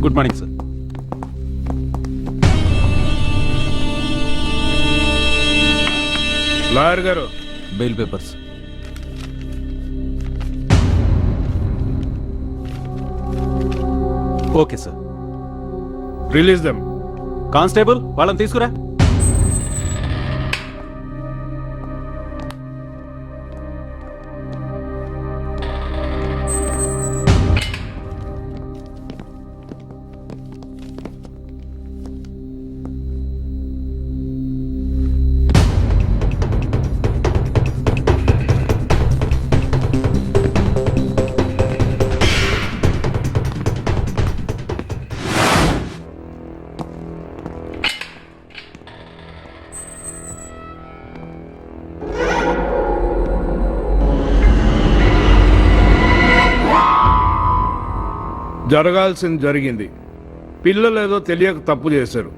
Good morning sir. Lawyer గారు, bail papers. Okay sir. Release them. Constable వాళ్ళని తీసుకురా. జరగాల్సింది జరిగింది. పిల్లలు ఏదో తెలియక తప్పు చేశారు.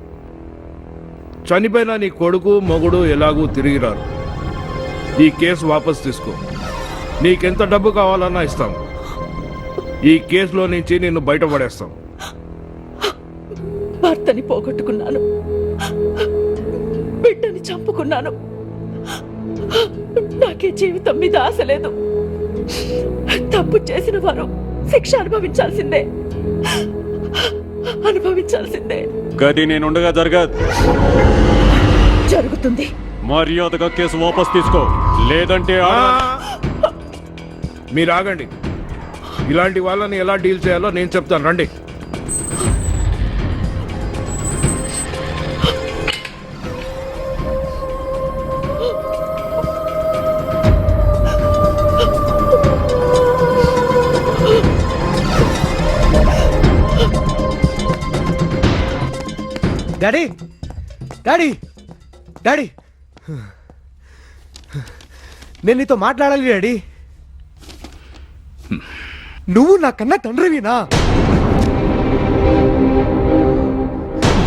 చనిపోయిన నీ కొడుకు మొగుడు ఎలాగూ తిరిగి రారు. ఈ కేసు వాపస్ తీసుకో. నీకెంత డబ్బు కావాలన్నా ఇస్తాం. ఈ కేసులో నుంచి నిన్ను బయటపడేస్తాం. భర్తని పోగొట్టుకున్నాను, బిడ్డని చంపుకున్నాను. నాకే జీవితం మీద ఆశ లేదు. తప్పు చేసిన వారు శిక్ష అనుభవించాల్సిందే. గది నేనుండగా జరగదు. జరుగుతుంది. మర్యాదగా కేసు వాపస్ తీసుకో, లేదంటే మీరు ఆగండి. ఇలాంటి వాళ్ళని ఎలా డీల్ చేయాలో నేను చెప్తాను, రండి. డాడీ, డాడీ, డాడీ, నేను నీతో మాట్లాడాలి డాడీ. నువ్వు నా కన్నా తండ్రివినా?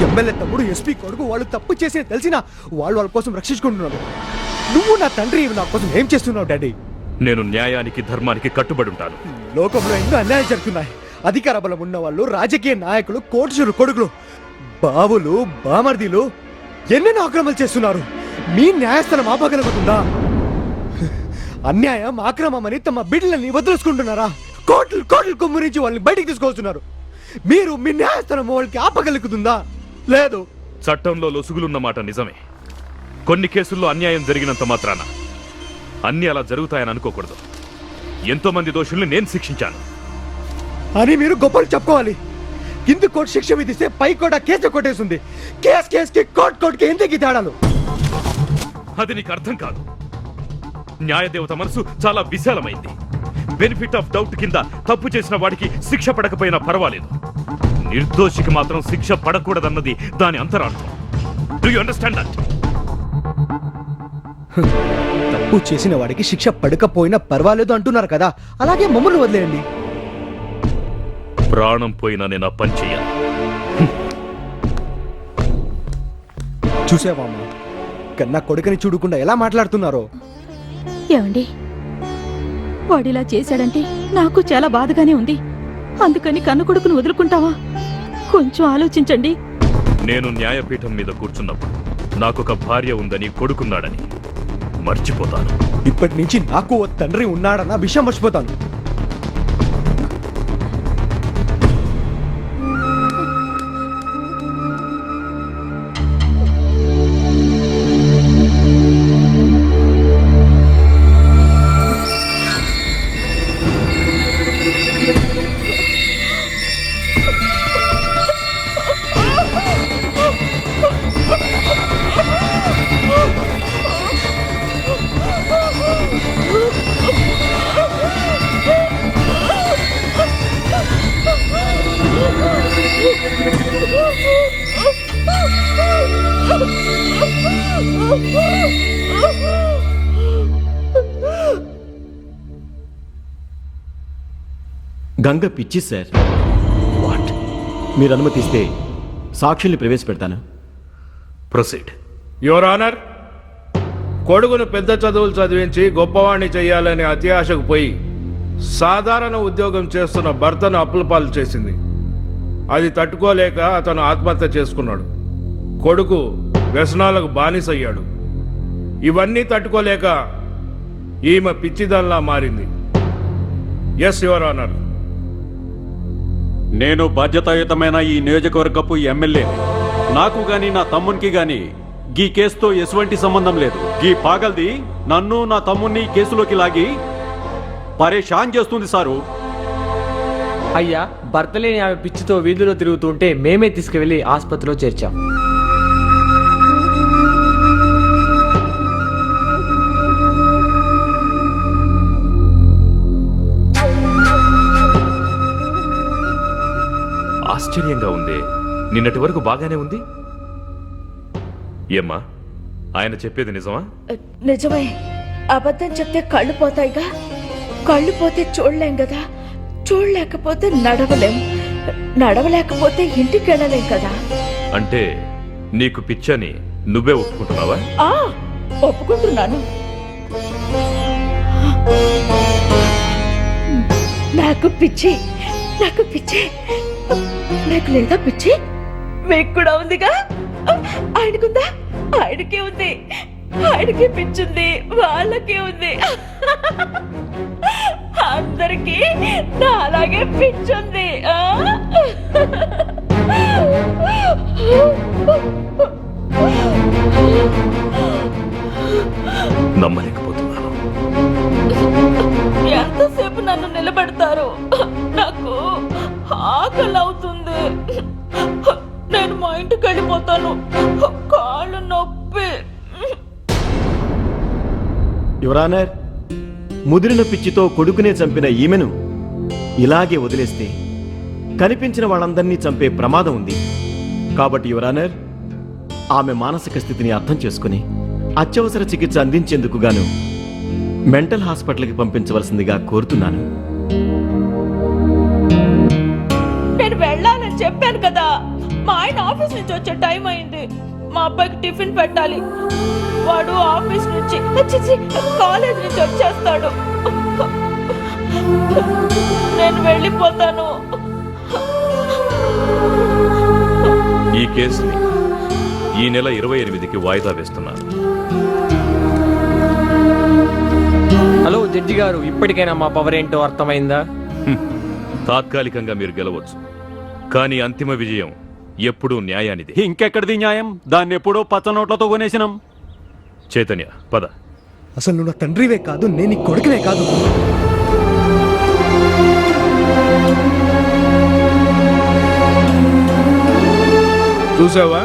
ఎమ్మెల్యే తమ్ముడు, ఎస్పీ కొడుకు వాళ్ళు తప్పు చేసి తెలిసినా వాళ్ళ కోసం రక్షించుకుంటున్నారు. నువ్వు నా తండ్రి, నా కోసం ఏం చేస్తున్నావు డాడీ? నేను న్యాయానికి ధర్మానికి కట్టుబడి ఉంటాను. లోకంలో ఎన్నో అన్యాయం జరుగుతున్నాయి. అధికార బలం ఉన్న వాళ్ళు, రాజకీయ నాయకులు, కోటీశ్వరు కొడుకులు, బావులు, బామర్దీలు ఎన్నెన్నో ఆక్రమణలు చేస్తున్నారు. మీ న్యాయస్థానం ఆపగలుగుతుందా? అన్యాయం, ఆక్రమమని తమ బిడ్డలని వదిలేసుకుంటున్నారా? కోట్లు కోట్లు కుమ్మరించి వాళ్ళని బయటికి తీసుకొస్తున్నారు. మీరు మీ న్యాయస్థానం వాళ్ళకి ఆపగలుగుతుందా? లేదు. చట్టంలో లొసుగులున్న మాట నిజమే. కొన్ని కేసుల్లో అన్యాయం జరిగినంత మాత్రాన అన్ని అలా జరుగుతాయని అనుకోకూడదు. ఎంతో మంది దోషుల్ని నేను శిక్షించాను అని మీరు గొప్పలు చెప్పుకోవాలి. కింది కోర్టు శిక్ష విధిస్తే పై కోట కేసు కొట్టేస్తుంది. కేసుకి కోర్టుకి ఎందుకు తేడాలు? అది నీకు అర్థం కాదు. న్యాయదేవత మనసు చాలా విశాలమైంది. బెనిఫిట్ ఆఫ్ డౌట్ కింద తప్పు చేసిన వాడికి శిక్ష పడకపోయినా పర్వాలేదు, నిర్దోషికి మాత్రం శిక్ష పడకూడదన్నది దాని అంతరార్థం. Do you understand that? తప్పు చేసిన వాడికి శిక్ష పడకపోయినా పర్వాలేదు అంటున్నారు కదా, అలాగే మమ్మల్ని వదిలేయండి. ప్రాణం పోయినా నేను ఆ పని చెయ్యాలి. చూసావామా, కన్నా కొడుకుని చూడకుండా ఎలా మాట్లాడుతున్నారో. ఏమండి, వాడిలా చేశాడంటే నాకు చాలా బాధగానే ఉంది. అందుకని కన్న కొడుకును వదులుకుంటావా? కొంచెం ఆలోచించండి. నేను న్యాయపీఠం మీద కూర్చున్నప్పుడు నాకొక భార్య ఉందని, కొడుకున్నాడని మర్చిపోతాను. ఇప్పటి నుంచి నాకు ఓ తండ్రి ఉన్నాడన్న విషయం మర్చిపోతాను. గంగ పిచ్చి సార్. వాట్? మీరు అనుమతిస్తే సాక్షుల్ని ప్రవేశపెడతాను. ప్రొసీడ్. యువర్ ఆనర్, కొడుకును పెద్ద చదువులు చదివించి గొప్పవాణ్ణి చెయ్యాలనే అత్యాశకు పోయి సాధారణ ఉద్యోగం చేస్తున్న భర్తను అప్పుల పాలు చేసింది. అది తట్టుకోలేక అతను ఆత్మహత్య చేసుకున్నాడు. కొడుకు వ్యసనాలకు బానిసయ్యాడు. ఇవన్నీ తట్టుకోలేక ఈమె పిచ్చిదల్లా మారింది. Yes your honour. నేను బాధ్యతాయుతమైన ఈ నియోజకవర్గపు ఎమ్మెల్యేని. నాకు గాని నా తమ్మునికి గాని ఈ కేసుతో ఎటువంటి సంబంధం లేదు. ఈ పాగల్ది నన్ను నా తమ్ముని కేసులోకి లాగి పరేషాన్ చేస్తుంది సారు. అయ్యా, భర్త లేని ఆమె పిచ్చితో వీధిలో తిరుగుతుంటే మేమే తీసుకువెళ్ళి ఆసుపత్రిలో చేర్చాం. ఆశ్చర్యంగా ఉందే. నిన్నటి వరకు బాగానే ఉంది. ఏమ్మా, ఆయన చెప్పేది నిజమా? నిజమే. అబద్ధం చెప్తే కళ్ళు పోతాయిగా. కళ్ళు పోతే చూడలేం కదా. చూడలేకపోతే నడవలేం. నడవలేకపోతే ఇంటికి వెళ్ళలేం కదా. అంటే నీకు పిచ్చని నువ్వే ఒప్పుకుంటున్నావా? ఒప్పుకుంటున్నాను. నాకు పిచ్చి. నాకు లేదా పిచ్చి? మీకు కూడా ఉందిగా. ఆయనకుందా? ఆయనకే ఉంది. ఆయనకి పిచ్చుంది, వాళ్ళకే ఉంది. అందరికీ నా అలాగే పిచ్చుంది. నమ్మలేకపోతున్నాను. ఎంతసేపు నన్ను నిలబెడతారు? నాకు ఆకలి అవుతుంది. నేను మా ఇంటికి వెళ్ళిపోతాను. కాళ్ళు నొప్పి. యువరానర్, ముదిరిన పిచ్చితో కొడుకునే చంపిన ఈమెను ఇలాగే వదిలేస్తే కనిపించిన వాళ్ళందరినీ చంపే ప్రమాదం ఉంది. కాబట్టి యువరానర్, ఆమె మానసిక స్థితిని అర్థం చేసుకుని అత్యవసర చికిత్స అందించేందుకు గాను మెంటల్ హాస్పిటల్కి పంపించవలసిందిగా కోరుతున్నాను. నేను వెళ్ళాలని చెప్పాను కదా. మా ఆయన ఆఫీస్ నుంచి వచ్చే టైం అయింది. మా అబ్బాయికి టిఫిన్ పెట్టాలి. వాడు ఆఫీస్ నుంచి కాలేజ్ నుంచి వచ్చేస్తాడు. నేను వెళ్ళిపోతాను. ఈ కేసుని ఈ నెల 28కి వాయిదా వేస్తున్నాను. హలో జడ్జి గారు, ఇప్పటికైనా మా పవర్ ఏంటో అర్థమైందా? తాత్కాలికంగా మీరు గెలవచ్చు, కానీ అంతిమ విజయం ఎప్పుడూ న్యాయానిది. ఇంకెక్కడిది న్యాయం? దాన్ని ఎప్పుడో పచ్చ నోట్లతో కొనేసినాం. చైతన్య, పద. అసలు నువ్వు నా తండ్రివే కాదు, నేను నీ కొడుకునే కాదు. చూసావా,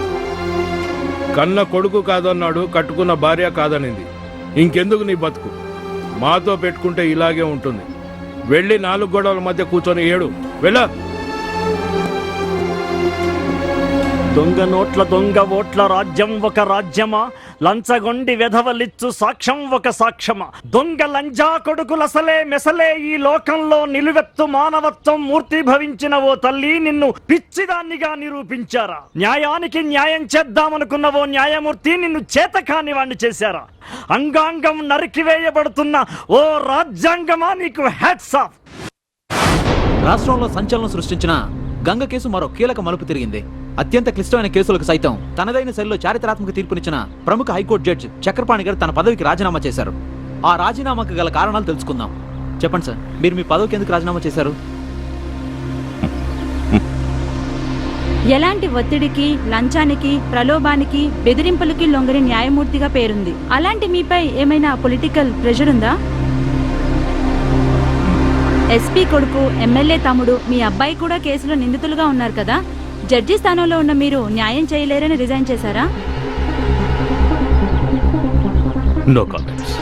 కన్న కొడుకు కాదన్నాడు, కట్టుకున్న భార్య కాదనింది. ఇంకెందుకు నీ బతుకు? మాతో పెట్టుకుంటే ఇలాగే ఉంటుంది. వెళ్ళి 4 గోడల మధ్య కూర్చొని ఏడు. వెళ్ళ. దొంగ నోట్ల దొంగ ఓట్ల రాజ్యం ఒక రాజ్యమా? లంచగొండి వెధవలిచ్చు సాక్ష్యం ఒక సాక్ష్యమా? దొంగ లంజా కొడుకులసలే మెసలే ఈ లోకంలో నిలువెత్తు మానవత్వం మూర్తి భవించిన ఓ తల్లి నిన్ను పిచ్చిదాన్నిగా నిరూపించారా? న్యాయానికి న్యాయం చేద్దామనుకున్న ఓ న్యాయమూర్తి నిన్ను చేతకాని వాణ్ణి చేశారా? అంగాంగం నరికివేయబడుతున్న ఓ రాజ్యాంగమా, నీకు హ్యాట్స్ ఆఫ్. రాష్ట్రంలో సంచలనం సృష్టించిన గంగ కేసు మరో కీలక మలుపు తిరిగింది. అత్యంత క్లిష్టమైన కేసులకు సైతం తనదైన శైలిలో చారిత్రాత్మక తీర్పునిచ్చిన ప్రముఖ హైకోర్టు జడ్జి చక్రపాణి గారు తన పదవికి రాజీనామా చేశారు. ఆ రాజీనామాకు గల కారణాలు తెలుసుకుందాం. చెప్పండి సార్, మీరు మీ పదవికి ఎందుకు రాజీనామా చేశారు? ఎలాంటి ఒత్తిడికి, లంచానికి, ప్రలోభానికి, బెదిరింపులకి లొంగని న్యాయమూర్తిగా పేరుంది. అలాంటి మీపై ఏమైనా పొలిటికల్ ప్రెషర్ ఉందా? ఎస్పీ కొడుకు, ఎమ్మెల్యే తమ్ముడు, మీ అబ్బాయి కూడా కేసులో నిందితులుగా ఉన్నారు కదా. జడ్జి స్థానంలో ఉన్న మీరు న్యాయం చేయలేరని రిజైన్ చేశారా? No comments.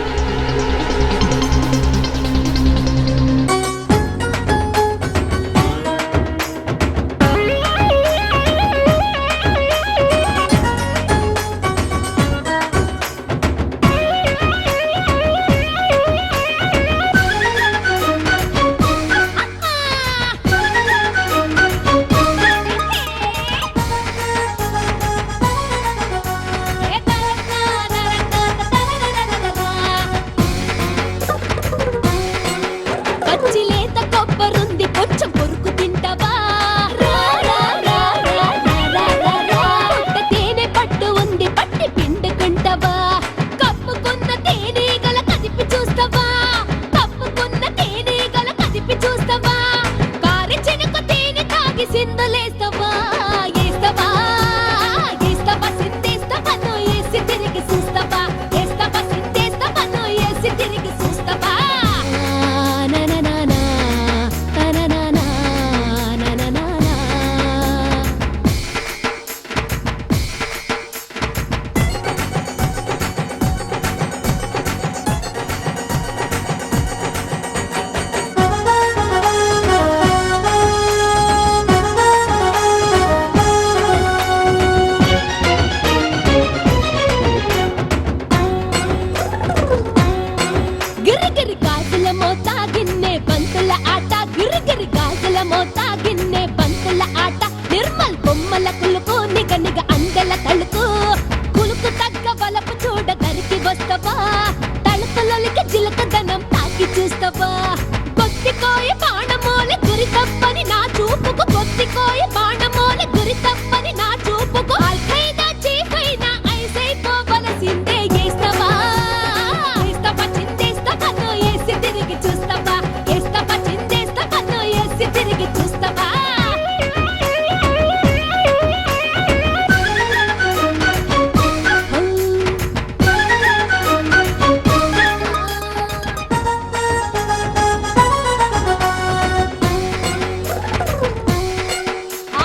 తిరిగి సిందులేస్తావా ఏస్తావా ఏస్తావా సిందేస్తావా నువ్వు ఏసి తిరిగి చూస్తావా ఏస్తావా సిందేస్తావా నువ్వు ఏసి తిరిగి చూస్తావా నా నా నా నా నా నా నా నా నా నా నా. గిరిగిరి గాజుల మోత గిన్నె బంతుల ఆట గిరిగిరి గాజుల మోత గిన్నె బంతుల ఆట నిర్మల్ బొమ్మల కులుకు నిగ నిగ అందెల తలుకు కులుకు తగ్గ వలపు చూడ దరికి వస్తవా తలుకులొలికి జిలక దనం తాకి చూస్తవా కొత్తికోయ బాణమోల గురి తప్పని నా చూపుకు కొత్తికోయ బాణమోల గురి తప్పని నా చూపుకు అల్ఖైదా చీఫైనా ఐసైపోవలసిందే ఏస్తవా ఏస్తవా చిందేస్తవా నువ్వు ఏసి తిరిగి చూస్తవా ఏస్తవా చిందేస్తవా నువ్వు ఏసి తిరిగి చూస్తవా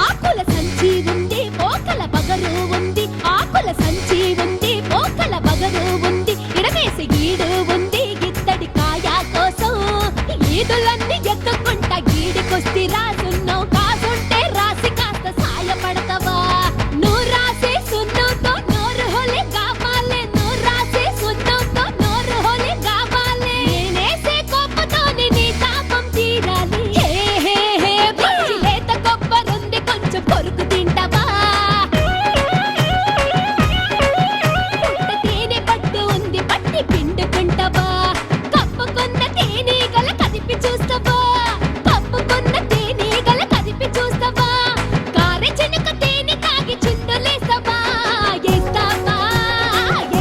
ఆకుల సంచి ఉంది మోకల బగరు ఉంది ఆకుల సంచి ఉంది మోకల బగరు ఉంది ఇడవేసి గీడు ఉంది ఇత్తడి కాయ కోసం ఈదులన్నీ ఎత్తుకుంటా గీడికొస్తి రాసున్నావు కాసుంటే రాసి కాస్త సాయపడతావా నువ్వు రాసే సున్నుతో నోరు హోలే కావాలి నువ్వు రాసే సున్నుతో నోరు హోలే కావాలి నేనేసే కోపతోని నీ తాపం తీరాలి హే హే హే పిచ్చి లేత కొబ్బరుంది కొంచెం కొరుకు తింటావా పుట్ట తేనె పట్టు ఉంది పట్టి పిండుకుంటావా కప్పుకున్న తేనీగల కదిపి చూస్తావా కప్పుకున్న తేనీగల కదిపి చూస్తావా కారె చినుక తేనె తాగి చిందులేస్తావా ఏస్తావా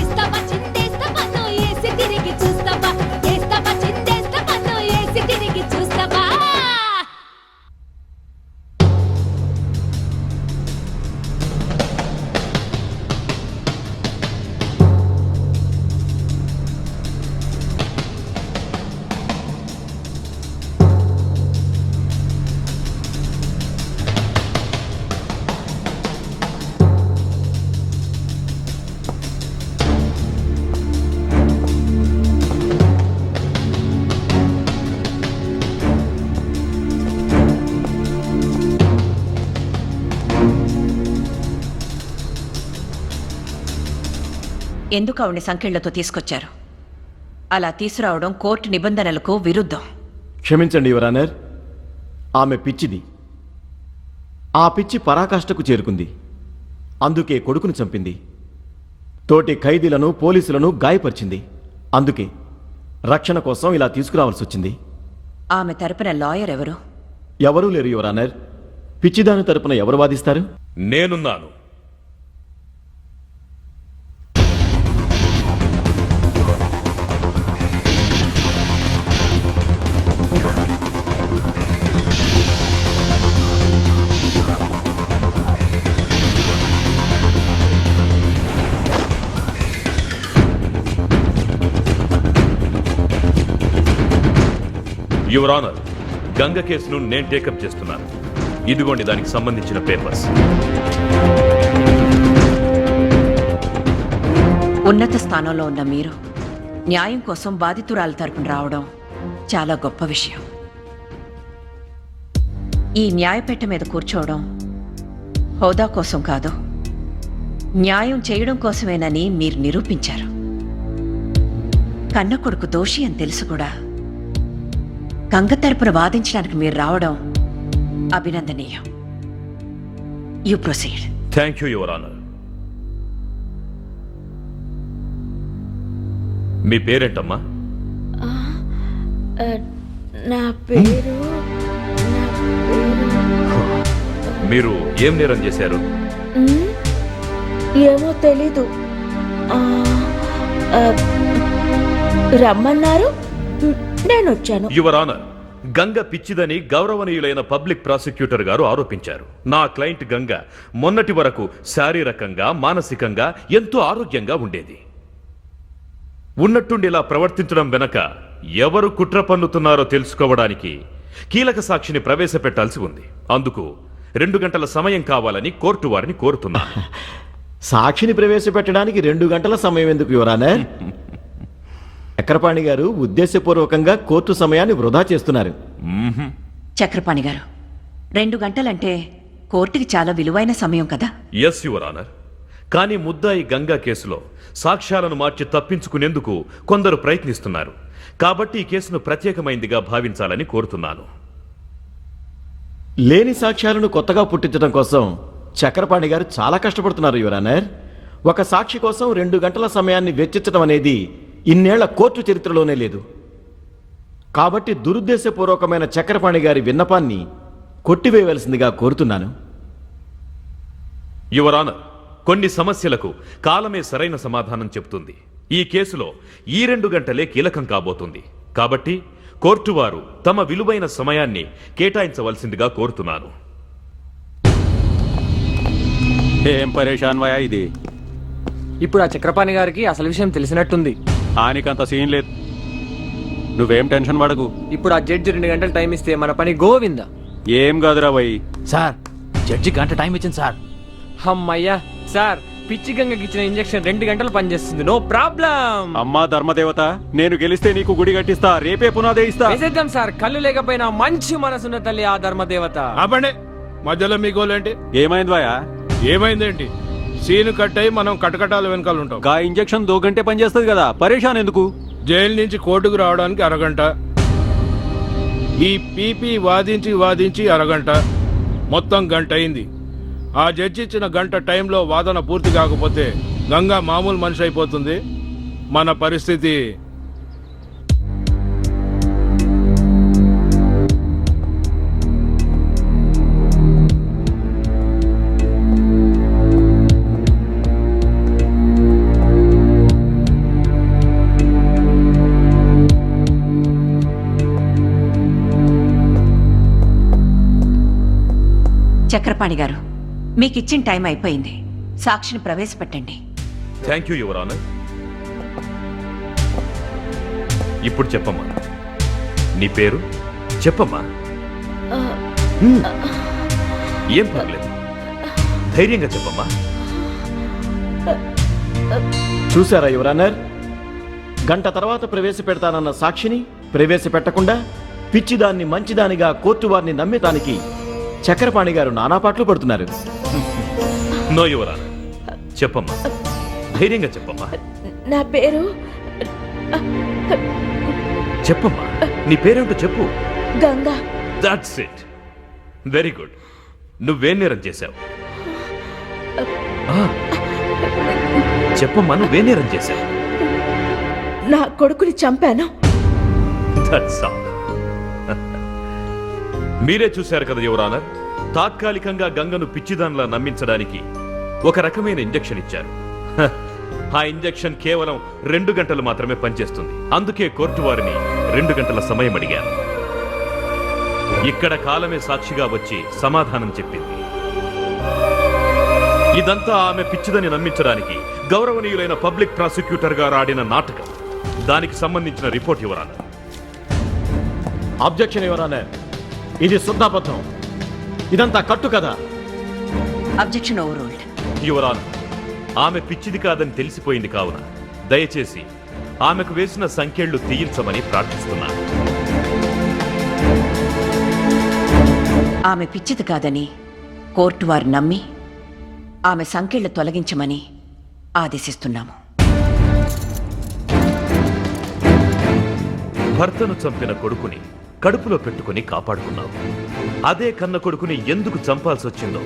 ఏస్తావా చిందేస్తావా నువ్వు ఏసి తిరిగి చూస్తావా ఏస్తావా చిందేస్తావా నువ్వు ఏసి తిరిగి చూస్తావా ఎందుకు ఆవిడ సంఖ్యలతో తీసుకొచ్చారు అలా తీసుకురావడం కోర్టు నిబంధనలకు విరుద్ధం. క్షమించండి యువరానర్, ఆమె పిచ్చిది. ఆ పిచ్చి పరాకాష్ఠకు చేరుకుంది. అందుకే కొడుకును చంపింది. తోటి ఖైదీలను పోలీసులను గాయపరిచింది. అందుకే రక్షణ కోసం ఇలా తీసుకురావాల్సి వచ్చింది. ఆమె తరపున లాయర్ ఎవరు? ఎవరూ లేరు యువరానర్. పిచ్చిదాని తరపున ఎవరు వాదిస్తారు? నేనున్నాను. యువర్ ఆనర్, గంగ కేసును నేను టేకప్ చేస్తున్నాను. ఇదిగోండి దానికి సంబంధించిన పేపర్స్. ఉన్నత స్థానంలో ఉన్న మీరు న్యాయం కోసం బాధితురాల తరపున రావడం చాలా గొప్ప విషయం. ఈ న్యాయపేట మీద కూర్చోవడం హోదా కోసం కాదు, న్యాయం చేయడం కోసమేనని మీరు నిరూపించారు. కన్న కొడుకు దోషి అని తెలుసు కూడా గంగ తరపున వాదించడానికి మీరు రావడం అభినందనీయం. You proceed. Thank you your honour. మీ పేరేంటమ్మా? నా పేరు మీరు ఏం నేరం చేశారు? ఏమో తెలీదు. రమ్మన్నారు, నేను వచ్చాను. యువర్ ఆనర్, గంగ పిచ్చిదని గౌరవనీయులైన పబ్లిక్ ప్రాసిక్యూటర్ గారు ఆరోపించారు. నా క్లయింట్ గంగ మొన్నటి వరకు శారీరకంగా మానసికంగా ఎంతో ఆరోగ్యంగా ఉండేది. ఉన్నట్టుండి ఇలా ప్రవర్తించడం వెనక ఎవరు కుట్ర పన్నుతున్నారో తెలుసుకోవడానికి కీలక సాక్షిని ప్రవేశపెట్టాల్సి ఉంది. అందుకు 2 గంటల సమయం కావాలని కోర్టు వారిని కోరుతున్నాను. సాక్షిని ప్రవేశపెట్టడానికి 2 గంటల సమయం ఎందుకు యువరానర్? చక్రపాణి గారు ఉద్దేశపూర్వకంగా కోర్టు సమయాన్ని వృధా చేస్తున్నారు. చక్రపాణి గారు, 2 గంటలంటే కోర్టుకి చాలా విలువైన సమయం కదా. Yes your honour. కానీ ముద్దాయి గంగా కేసులో సాక్ష్యాలను మార్చి తప్పించుకునేందుకు కొందరు ప్రయత్నిస్తున్నారు. కాబట్టి ఈ కేసును ప్రత్యేకమైందిగా భావించాలని కోరుతున్నాను. లేని సాక్ష్యాలను కొత్తగా పుట్టించడం కోసం చక్రపాణి గారు చాలా కష్టపడుతున్నారు యువరానర్. ఒక సాక్షి కోసం 2 గంటల సమయాన్ని వెచ్చించడం అనేది ఇన్నేళ్ల కోర్టు చరిత్రలోనే లేదు. కాబట్టి దురుద్దేశపూర్వకమైన చక్రపాణి గారి విన్నపాన్ని కొట్టివేయవలసిందిగా కోరుతున్నాను. యువర్ ఆనర్, కొన్ని సమస్యలకు కాలమే సరైన సమాధానం చెబుతుంది. ఈ కేసులో ఈ 2 గంటలే కీలకం కాబోతుంది. కాబట్టి కోర్టు వారు తమ విలువైన సమయాన్ని కేటాయించవలసిందిగా కోరుతున్నాను. ఏం పరేషాన్ వయా ఇది? ఇప్పుడు ఆ చక్రపాణి గారికి అసలు విషయం తెలిసినట్టుంది. ఆయనకంత సీన్ లేదు. నువ్వేం టెన్షన్ పడకు. ఇప్పుడు ఆ జడ్జి 2 గంటలు టైం ఇస్తే మన పని గోవిందా. ఏం కాదురా వై. సార్, జడ్జి గంట టైం ఇచ్చింది సార్. అమ్మయ్యా సార్, పిచ్చి గంగకి ఇచ్చిన ఇంజెక్షన్ 2 గంటలు పనిచేస్తుంది. No problem. అమ్మా ధర్మదేవత, నేను గెలిస్తే నీకు గుడి కట్టిస్తా. రేపే పునాదే ఇస్తా. వేసేద్దాం సార్. కళ్ళు లేకపోయినా మంచి మనసున్న తల్లి ఆ ధర్మదేవత. ఆపండి, మధ్యలో మీ గోలేంటి? ఏమైంది వయా? ఏమైందేంటి? సీను కట్ అయి మనం కటకటాల వెనకాల ఉంటాం. గా ఇంజెక్షన్ 2 గంటే పనిచేస్తుంది కదా, పరేషాన్ ఎందుకు? జైలు నుంచి కోర్టుకు రావడానికి అరగంట, ఈ పీపీ వాదించి వాదించి అరగంట, మొత్తం గంట అయింది. ఆ జడ్జి ఇచ్చిన గంట టైంలో వాదన పూర్తి కాకపోతే గంగా మామూలు మనిషి అయిపోతుంది. మన పరిస్థితి చక్రపాణి గారు, మీకిచ్చిన టైం అయిపోయింది. సాక్షిని ప్రవేశపెట్టండి. Thank you your honour. ఇప్పుడు చెప్పమ్మా, నీ పేరు చెప్పమ్మా. ఏం పర్లేదు, ధైర్యంగా చెప్పమ్మా. చూశారా యువరానర్? గంట తర్వాత ప్రవేశపెడతానన్న సాక్షిని ప్రవేశపెట్టకుండా పిచ్చిదాన్ని మంచిదానిగా కోర్టు వారిని నమ్మేదానికి చక్రపాణి గారు నానాపాట్లు పడుతున్నారు. No your honour. చెప్పమ్మా, ధైర్యంగా చెప్పమ్మా. నా పేరు చెప్పమ్మా, నీ పేరేంటో చెప్పు. Ganga. That's it. Very good. నువ్వేం నేరం చేశావు? చెప్పమ్మా, నువ్వేం నేరం చేశావు? నా కొడుకుని చంపాను. That's all. మీరే చూశారు కదా యువర్ ఆనర్, తాత్కాలికంగా గంగను పిచ్చిదానిలా నమ్మించడానికి ఒక రకమైన ఇంజెక్షన్ ఇచ్చారు. ఆ ఇంజెక్షన్ కేవలం 2 గంటలు మాత్రమే పనిచేస్తుంది. అందుకే కోర్టు వారిని 2 గంటల సమయం అడిగారు. ఇక్కడ కాలమే సాక్షిగా వచ్చి సమాధానం చెప్పింది. ఇదంతా ఆమె పిచ్చిదని నమ్మించడానికి గౌరవనీయులైన పబ్లిక్ ప్రాసిక్యూటర్ గారు ఆడిన నాటకం. దానికి సంబంధించిన report your honour. Objection your honour. ఇది శుద్ధాబద్ధం. ఇదంతా కట్టు కదా. Objection over ruled. Your honour, ఆమె పిచ్చిది కాదని తెలిసిపోయింది కావున దయచేసి ఆమెకు వేసిన సంఖ్యలు తీయించమని ప్రార్థిస్తున్నాను. ఆమె పిచ్చిది కాదని కోర్టు వారు నమ్మి ఆమె సంఖ్యలు తొలగించమని ఆదేశిస్తున్నాము. భర్తను చంపిన కొడుకుని కడుపులో పెట్టుకుని కాపాడుకున్నావు. అదే కన్న కొడుకుని ఎందుకు చంపాల్సి వచ్చిందో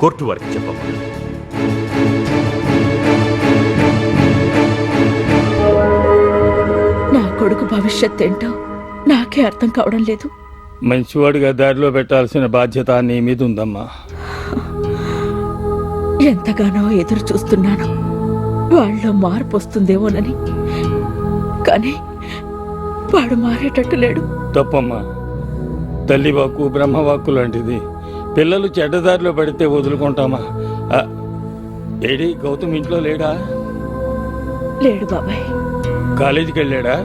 కోర్టు వారికి చెప్పమ్మా. నా కొడుకు భవిష్యత్ ఏంటో నాకే అర్థం కావడం లేదు. మంచివాడిగా దారిలో పెట్టాల్సిన బాధ్యత నీ మీద ఉందమ్మా. ఎంతగానో ఎదురు చూస్తున్నాను వాళ్ళలో మార్పు వస్తుందేమోనని. కానీ వాడు మారేటట్టు లేడు. తప్పమ్మా. తల్లి వాక్కు బ్రహ్మవాక్కు లాంటిది. పిల్లలు చెడ్డదారిలో పడితే వదులుకుంటామా? ఏడి గౌతమ్ ఇంట్లో లేడా? లేడు బాబాయ్. కాలేజీకి వెళ్ళాడా?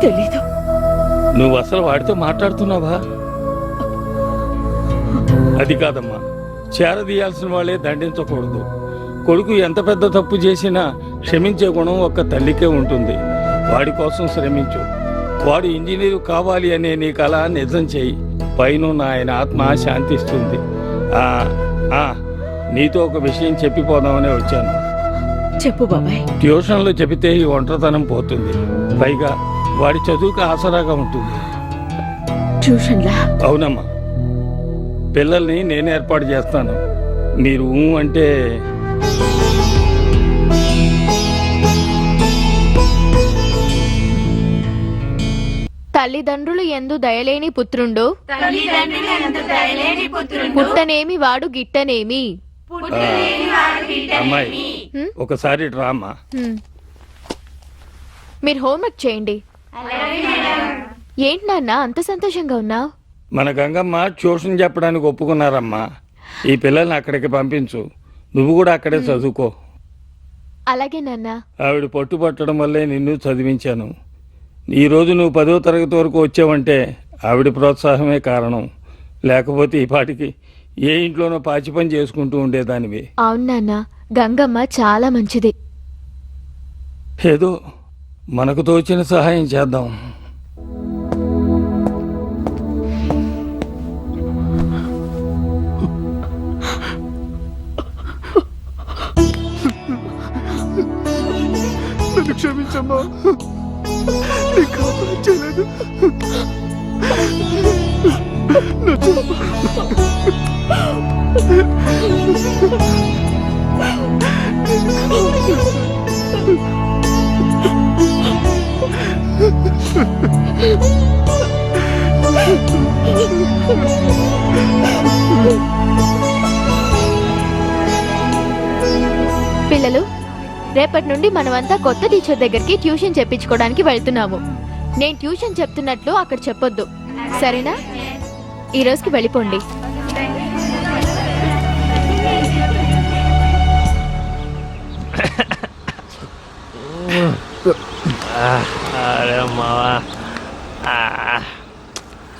తెలీదు. నువ్వు అసలు వాడితో మాట్లాడుతున్నావా? అది కాదమ్మా, చేరదీయాల్సిన వాళ్ళే దండించకూడదు. కొడుకు ఎంత పెద్ద తప్పు చేసినా క్షమించే గుణం ఒక్క తల్లికే ఉంటుంది. వాడి కోసం శ్రమించు. వాడు ఇంజనీరు కావాలి అనే నీ కళ నిజం చేయి. పైన ఆయన ఆత్మ శాంతిస్తుంది. నీతో ఒక విషయం చెప్పిపోదామనే వచ్చాను. చెప్పు బాబాయ్. ట్యూషన్లో చెబితే ఈ ఒంటరితనం పోతుంది. పైగా వాడి చదువుకు ఆసరాగా ఉంటుంది. ట్యూషన్లా? అవునమ్మా. పిల్లల్ని నేను ఏర్పాటు చేస్తాను. మీరు అంటే తల్లిదండ్రులు ఎందు దయలేని పుత్రుండు పుట్టనేమి వాడు గిట్టనేమి. అమ్మాయి ఒకసారి డ్రామా. మీరు హోంవర్క్ చేయండి. ఏంటి నాన్న అంత సంతోషంగా ఉన్నావు? మన గంగమ్మ ట్యూషన్ చెప్పడానికి ఒప్పుకున్నారమ్మా. ఈ పిల్లల్ని అక్కడికి పంపించు. నువ్వు కూడా అక్కడే చదువుకో. అలాగే నాన్న. ఆవిడ పట్టుబట్టడం వల్లే నిన్ను చదివించాను. ఈరోజు నువ్వు 10వ తరగతి వరకు వచ్చావంటే ఆవిడ ప్రోత్సాహమే కారణం. లేకపోతే ఈ పాటికి ఏ ఇంట్లోనో పాచి పని చేసుకుంటూ ఉండేదానివి. అవును నాన్న, గంగమ్మ చాలా మంచిది. ఏదో మనకు తోచిన సహాయం చేద్దాం. నన్ను క్షమించమ్మా. నీకు కాపాడు చేయలేదు. పిల్లలు, రేపటి నుండి మనమంతా కొత్త టీచర్ దగ్గరికి ట్యూషన్ చెప్పించుకోవడానికి వెళ్తున్నాము. నేను ట్యూషన్ చెప్తున్నట్లు అక్కడ చెప్పొద్దు, సరేనా? ఈ రోజుకి వెళ్ళిపోండి.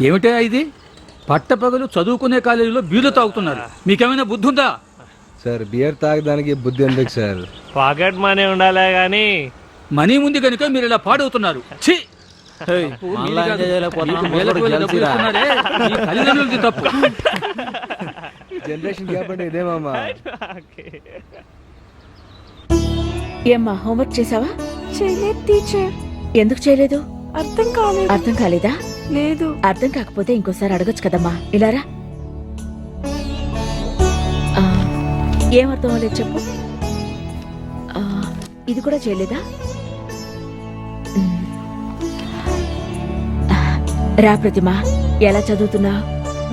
ఏమిటా ఇది? పట్టపగలు చదువుకునే కాలేజీలో బీర్లు తాగుతున్నారు. మీకేమైనా బుద్ధి ఉందా? సార్, బియర్ తాగడానికి బుద్ధి ఎందుకు సార్? పాకెట్ మనీ ఉండాలే గాని మనీ ఉంది కనుక మీరు ఇలా పాడవుతున్నారు. ఛీ! తప్పు. జనరేషన్ గ్యాప్ అంటే ఇదే మామా. ఏమ్మా, హోంవర్క్ చేసావా? చేయలేదు టీచర్. ఎందుకు చేయలేదు? అర్థం కాలేదు. అర్థం కాలేదా? లేదు. అర్థం కాకపోతే ఇంకోసారి అడగొచ్చు కదమ్మా. ఇలారా. ఏం అర్థం అవ్వలేదు చెప్పు. ఇది కూడా చేయలేదా? రా ప్రతిమ, ఎలా చదువుతున్నా?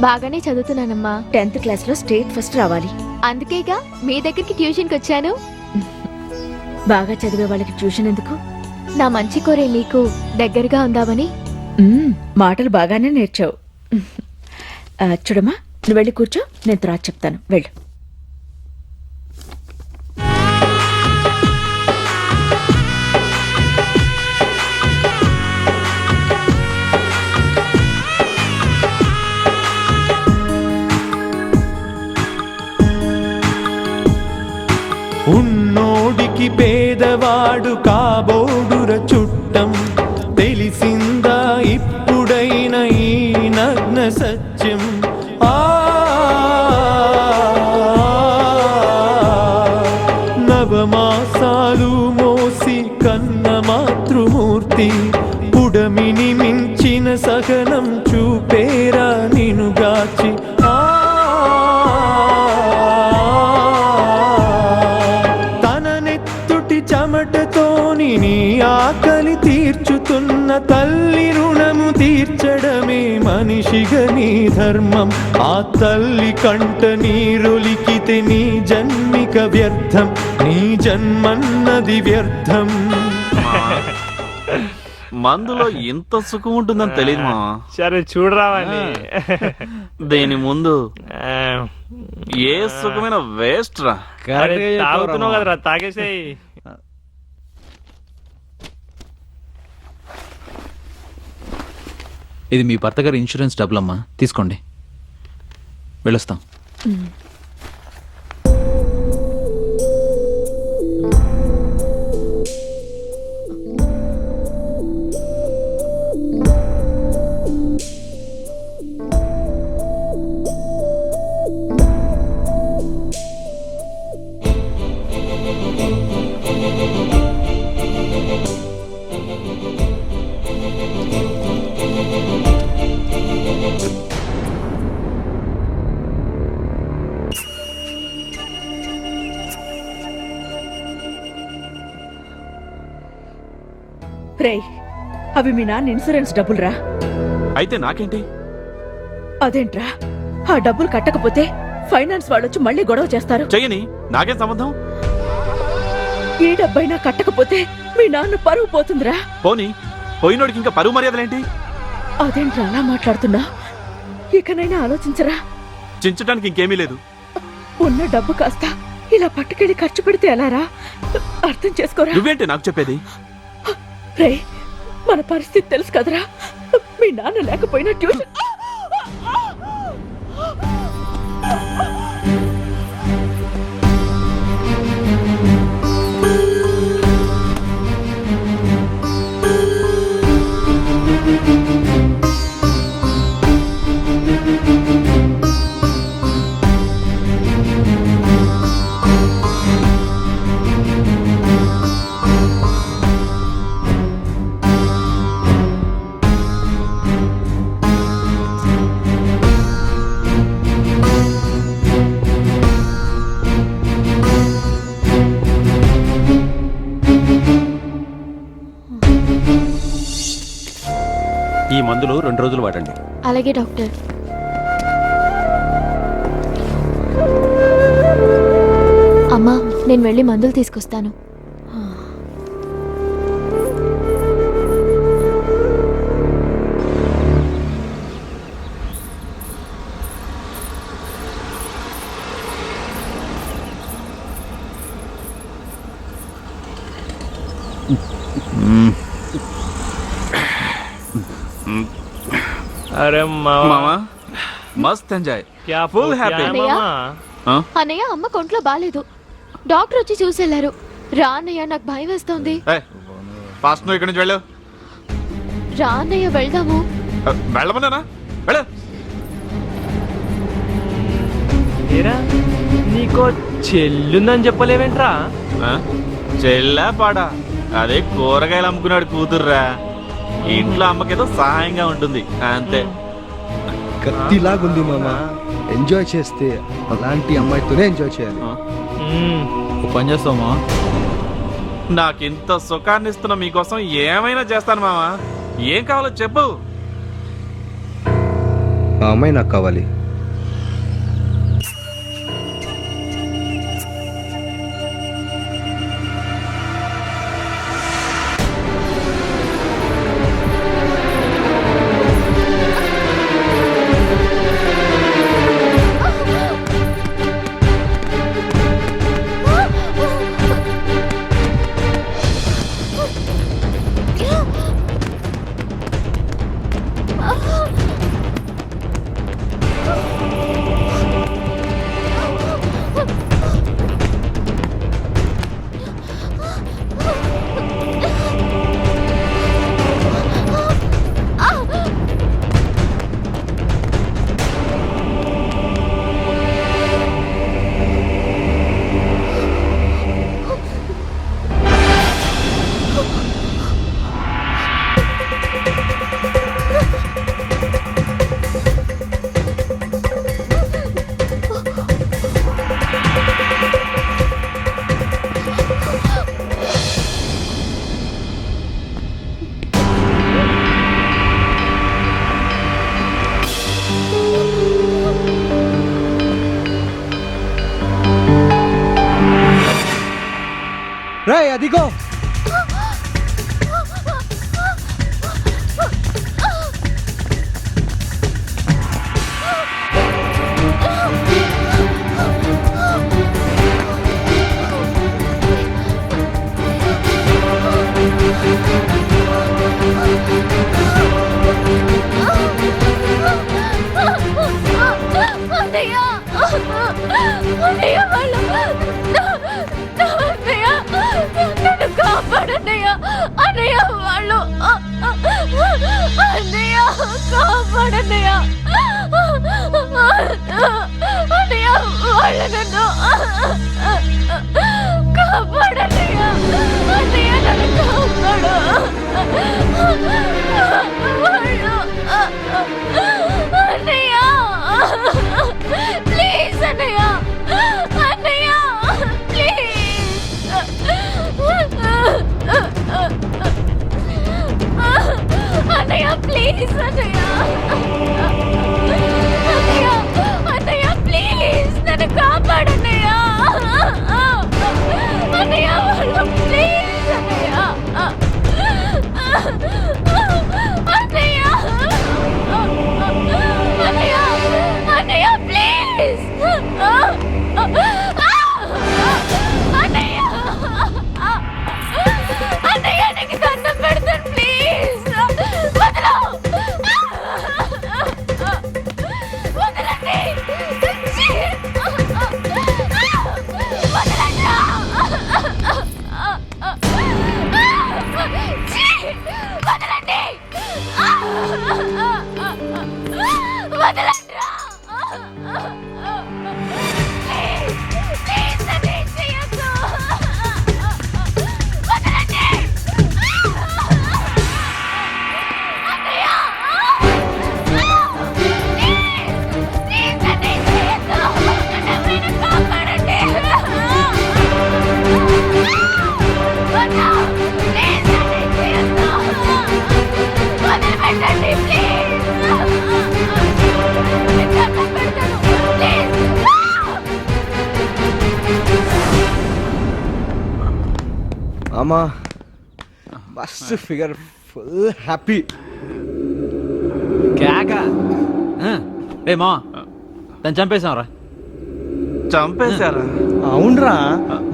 బాగానే చదువుతున్నానమ్మా. 10th క్లాస్ లో స్టేట్ ఫస్ట్ రావాలి. అందుకేగా మీ దగ్గరికి ట్యూషన్కి వచ్చాను. బాగా చదివే వాళ్ళకి ట్యూషన్ ఎందుకు? నా మంచి కోరే మీకు దగ్గరగా ఉందామని. మాటలు బాగానే నేర్చావు. చూడమ్మా, నువ్వు వెళ్ళి కూర్చో, నేను తర్వాత చెప్తాను. వెళ్ళు. ఉన్నోడికి పేదవాడు కాబోడుర చుట్టం. తెలిసిందా ఇప్పుడైన ఈ నగ్న సత్యం? నవమాసాలు మోసి కన్న మాతృమూర్తి పుడమిని మించిన సహనం చూపేరా నినుగాచి. చెమటతోని నీ ఆకలి తీర్చుతున్న తల్లి రుణము తీర్చడమే మనిషిగా నీ ధర్మం. ఆ తల్లి కంట నీరొలికితే నీ జన్మిక వ్యర్థం, నీ జన్మన్నది వ్యర్థం. మందులో ఇంత సుఖం ఉంటుందని తెలియదు మావా. సరే చూడరావని దీని ముందు ఏ సుఖమైన వేస్ట్ రా. తాగుతున్నావు కదరా, తాగేసేయి. ఇది మీ భర్త గారి ఇన్సూరెన్స్ డబ్బులమ్మా, తీసుకోండి. వెళ్ళొస్తాం. రేయ్, అవి మీ నాన్న ఇన్సూరెన్స్ డబ్బులురా. అయితే నాకేంటి? అదేంట్రా, ఆ డబ్బులు కట్టకపోతే ఫైనాన్స్ వాళ్ళొచ్చి మళ్ళీ గొడవ చేస్తారు. చెయ్యని, నాకేం సంబంధం? ఏ డబ్బైనా కట్టకపోతే మీ నాన్న పరువు పోతుందిరా. పోనీ, పోయినోడికి ఇంకా పరువు మర్యాదలేంటి? అదేంట్రా అలా మాట్లాడుతున్నా? ఇకనైనా ఆలోచించరా. చించడానికి ఇంకేమీ లేదు. ఉన్న డబ్బు కాస్త ఇలా పట్టుకెళ్ళి ఖర్చు పెడితే ఎలారా? అర్థం చేసుకోరా. నువ్వేంటి నాకు చెప్పేది? రే, మన పరిస్థితి తెలుసు కదరా. మీ నాన్న లేకపోయినా ట్యూషన్. ఈ మందులు 2 రోజులు వాడండి. అలాగే డాక్టర్. అమ్మా, నేను వెళ్ళి మందులు తీసుకొస్తాను. అరే మామా, మస్త్ ఎంజాయ్. క్యా ఫుల్ హ్యాపీ. అన్నయ్య, అమ్మ కొంట్లో బాలేదు, డాక్టర్ వచ్చి చూసెళ్లారు. రా అన్నయ్య, నాకు భయం వేస్తోంది. ఫాస్ట్ నువ్వు ఇక్కడి నుంచి వెళ్ళు. రా అన్నయ్య, వెళ్దాము. వెళ్ళమన్నానా? వెళ్ళు. ఏరా, నీకో చెల్లుందని చెప్పలేవేంట్రా? చెల్లా పాడా, అదే కూరగాయలు అమ్ముకున్నాడు కూతుర్రా. ఇంట్లో అమ్మకేదో సహాయంగా ఉంటుంది అంతే. కత్తిలాగుంది మామ. ఎంజాయ్ చేస్తే అలాంటి అమ్మాయితోనే ఎంజాయ్ చేయాలి. పని చేస్తామా? నాకింత సుఖాన్ని ఇస్తున్న మీకోసం ఏమైనా చేస్తాను మామా. ఏం కావాలో చెప్పు. ఆ అమ్మాయి నాకు కావాలి. రాయ్, అదిగో మామా మస్త్ ఫిగర్, ఫుల్ హ్యాపీ. కేక రే మా దాన్ని చంపేశాంరా. చంపేశారా? అవునరా,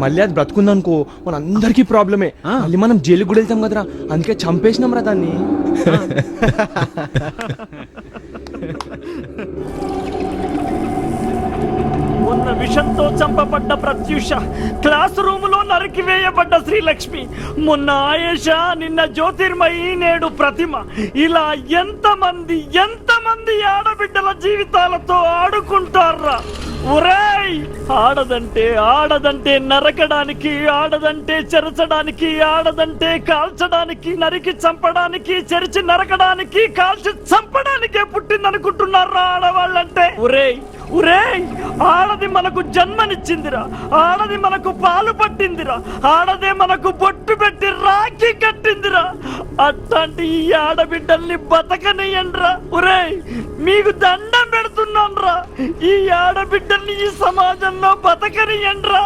మళ్ళీ అది బ్రతుకుందనుకో మన అందరికీ ప్రాబ్లమే. మళ్ళీ మనం జైలుకి కూడా వెళ్తాం కదరా, అందుకే చంపేసినాం రా దాన్ని. మొన్న విషంతో చంపబడ్డ ప్రత్యూష, క్లాస్ రూమ్ లో నరికివేయబడ్డ శ్రీలక్ష్మి, మొన్న ఆయేష, నిన్న జ్యోతిర్మయి, నేడు ప్రతిమ. ఇలా ఎంతమంది ఆడబిడ్డల జీవితాలతో ఆడుకుంటారా? ఒరేయ్, ఆడదంటే నరకడానికి, ఆడదంటే చెరచడానికి, ఆడదంటే కాల్చడానికి, నరికి చంపడానికి, చెరిచి నరకడానికి, కాల్చి చంపడానికే పుట్టిందనుకుంటున్నారా ఆడవాళ్ళంటే? ఒరేయ్, ఆడది మనకు జన్మనిచ్చిందిరా, ఆడది మనకు పాలు పట్టిందిరా, ఆడదే మనకు బొట్టు పెట్టి రాఖీ కట్టిందిరా. అట్లాంటి ఈ ఆడబిడ్డల్ని బతకనియండ్రా. ఒరేయ్, మీకు దండం పెడుతున్నాన్రా, ఈ ఆడబిడ్డల్ని ఈ సమాజంలో బతకనియండ్రా.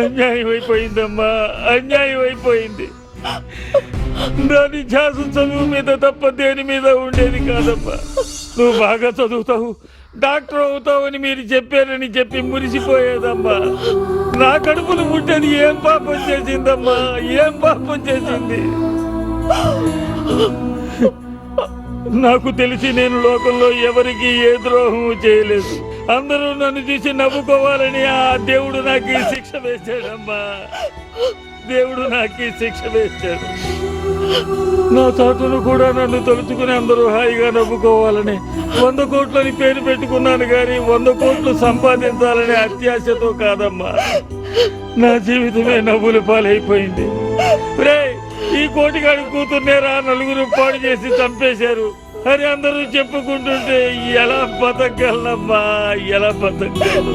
అన్యాయం అయిపోయిందమ్మా, అన్యాయం అయిపోయింది. దాని ధ్యాస చదువు మీద తప్ప దేని మీద ఉండేది కాదమ్మా. నువ్వు బాగా చదువుతావు, డాక్టర్ అవుతావు అని మీరు చెప్పారని చెప్పి మురిసిపోయేదమ్మా. నా కడుపులు ముట్టని ఏం పాపం చేసిందమ్మా, ఏం పాపం చేసింది? నాకు తెలిసి నేను లోకంలో ఎవరికి ఏ ద్రోహం చేయలేదు. అందరూ నన్ను చూసి నవ్వుకోవాలని ఆ దేవుడు నాకు ఈ శిక్ష వేశాడమ్మా. దేవుడు నాకు ఈ శిక్ష వేశాడు. నా చాటును కూడా నన్ను తలుచుకుని అందరూ హాయిగా నవ్వుకోవాలని 100 కోట్లని పేరు పెట్టుకున్నాను కానీ 100 కోట్లు సంపాదించాలనే అత్యాశతో కాదమ్మా. నా జీవితమే నవ్వుల పాలైపోయింది. ఈ కోటిగాడి కూతుర్నేరా నలుగురు పాడు చేసి చంపేశారు అని అందరూ చెప్పుకుంటుంటే ఎలా బతకగలనమ్మా, ఎలా బతకగలను?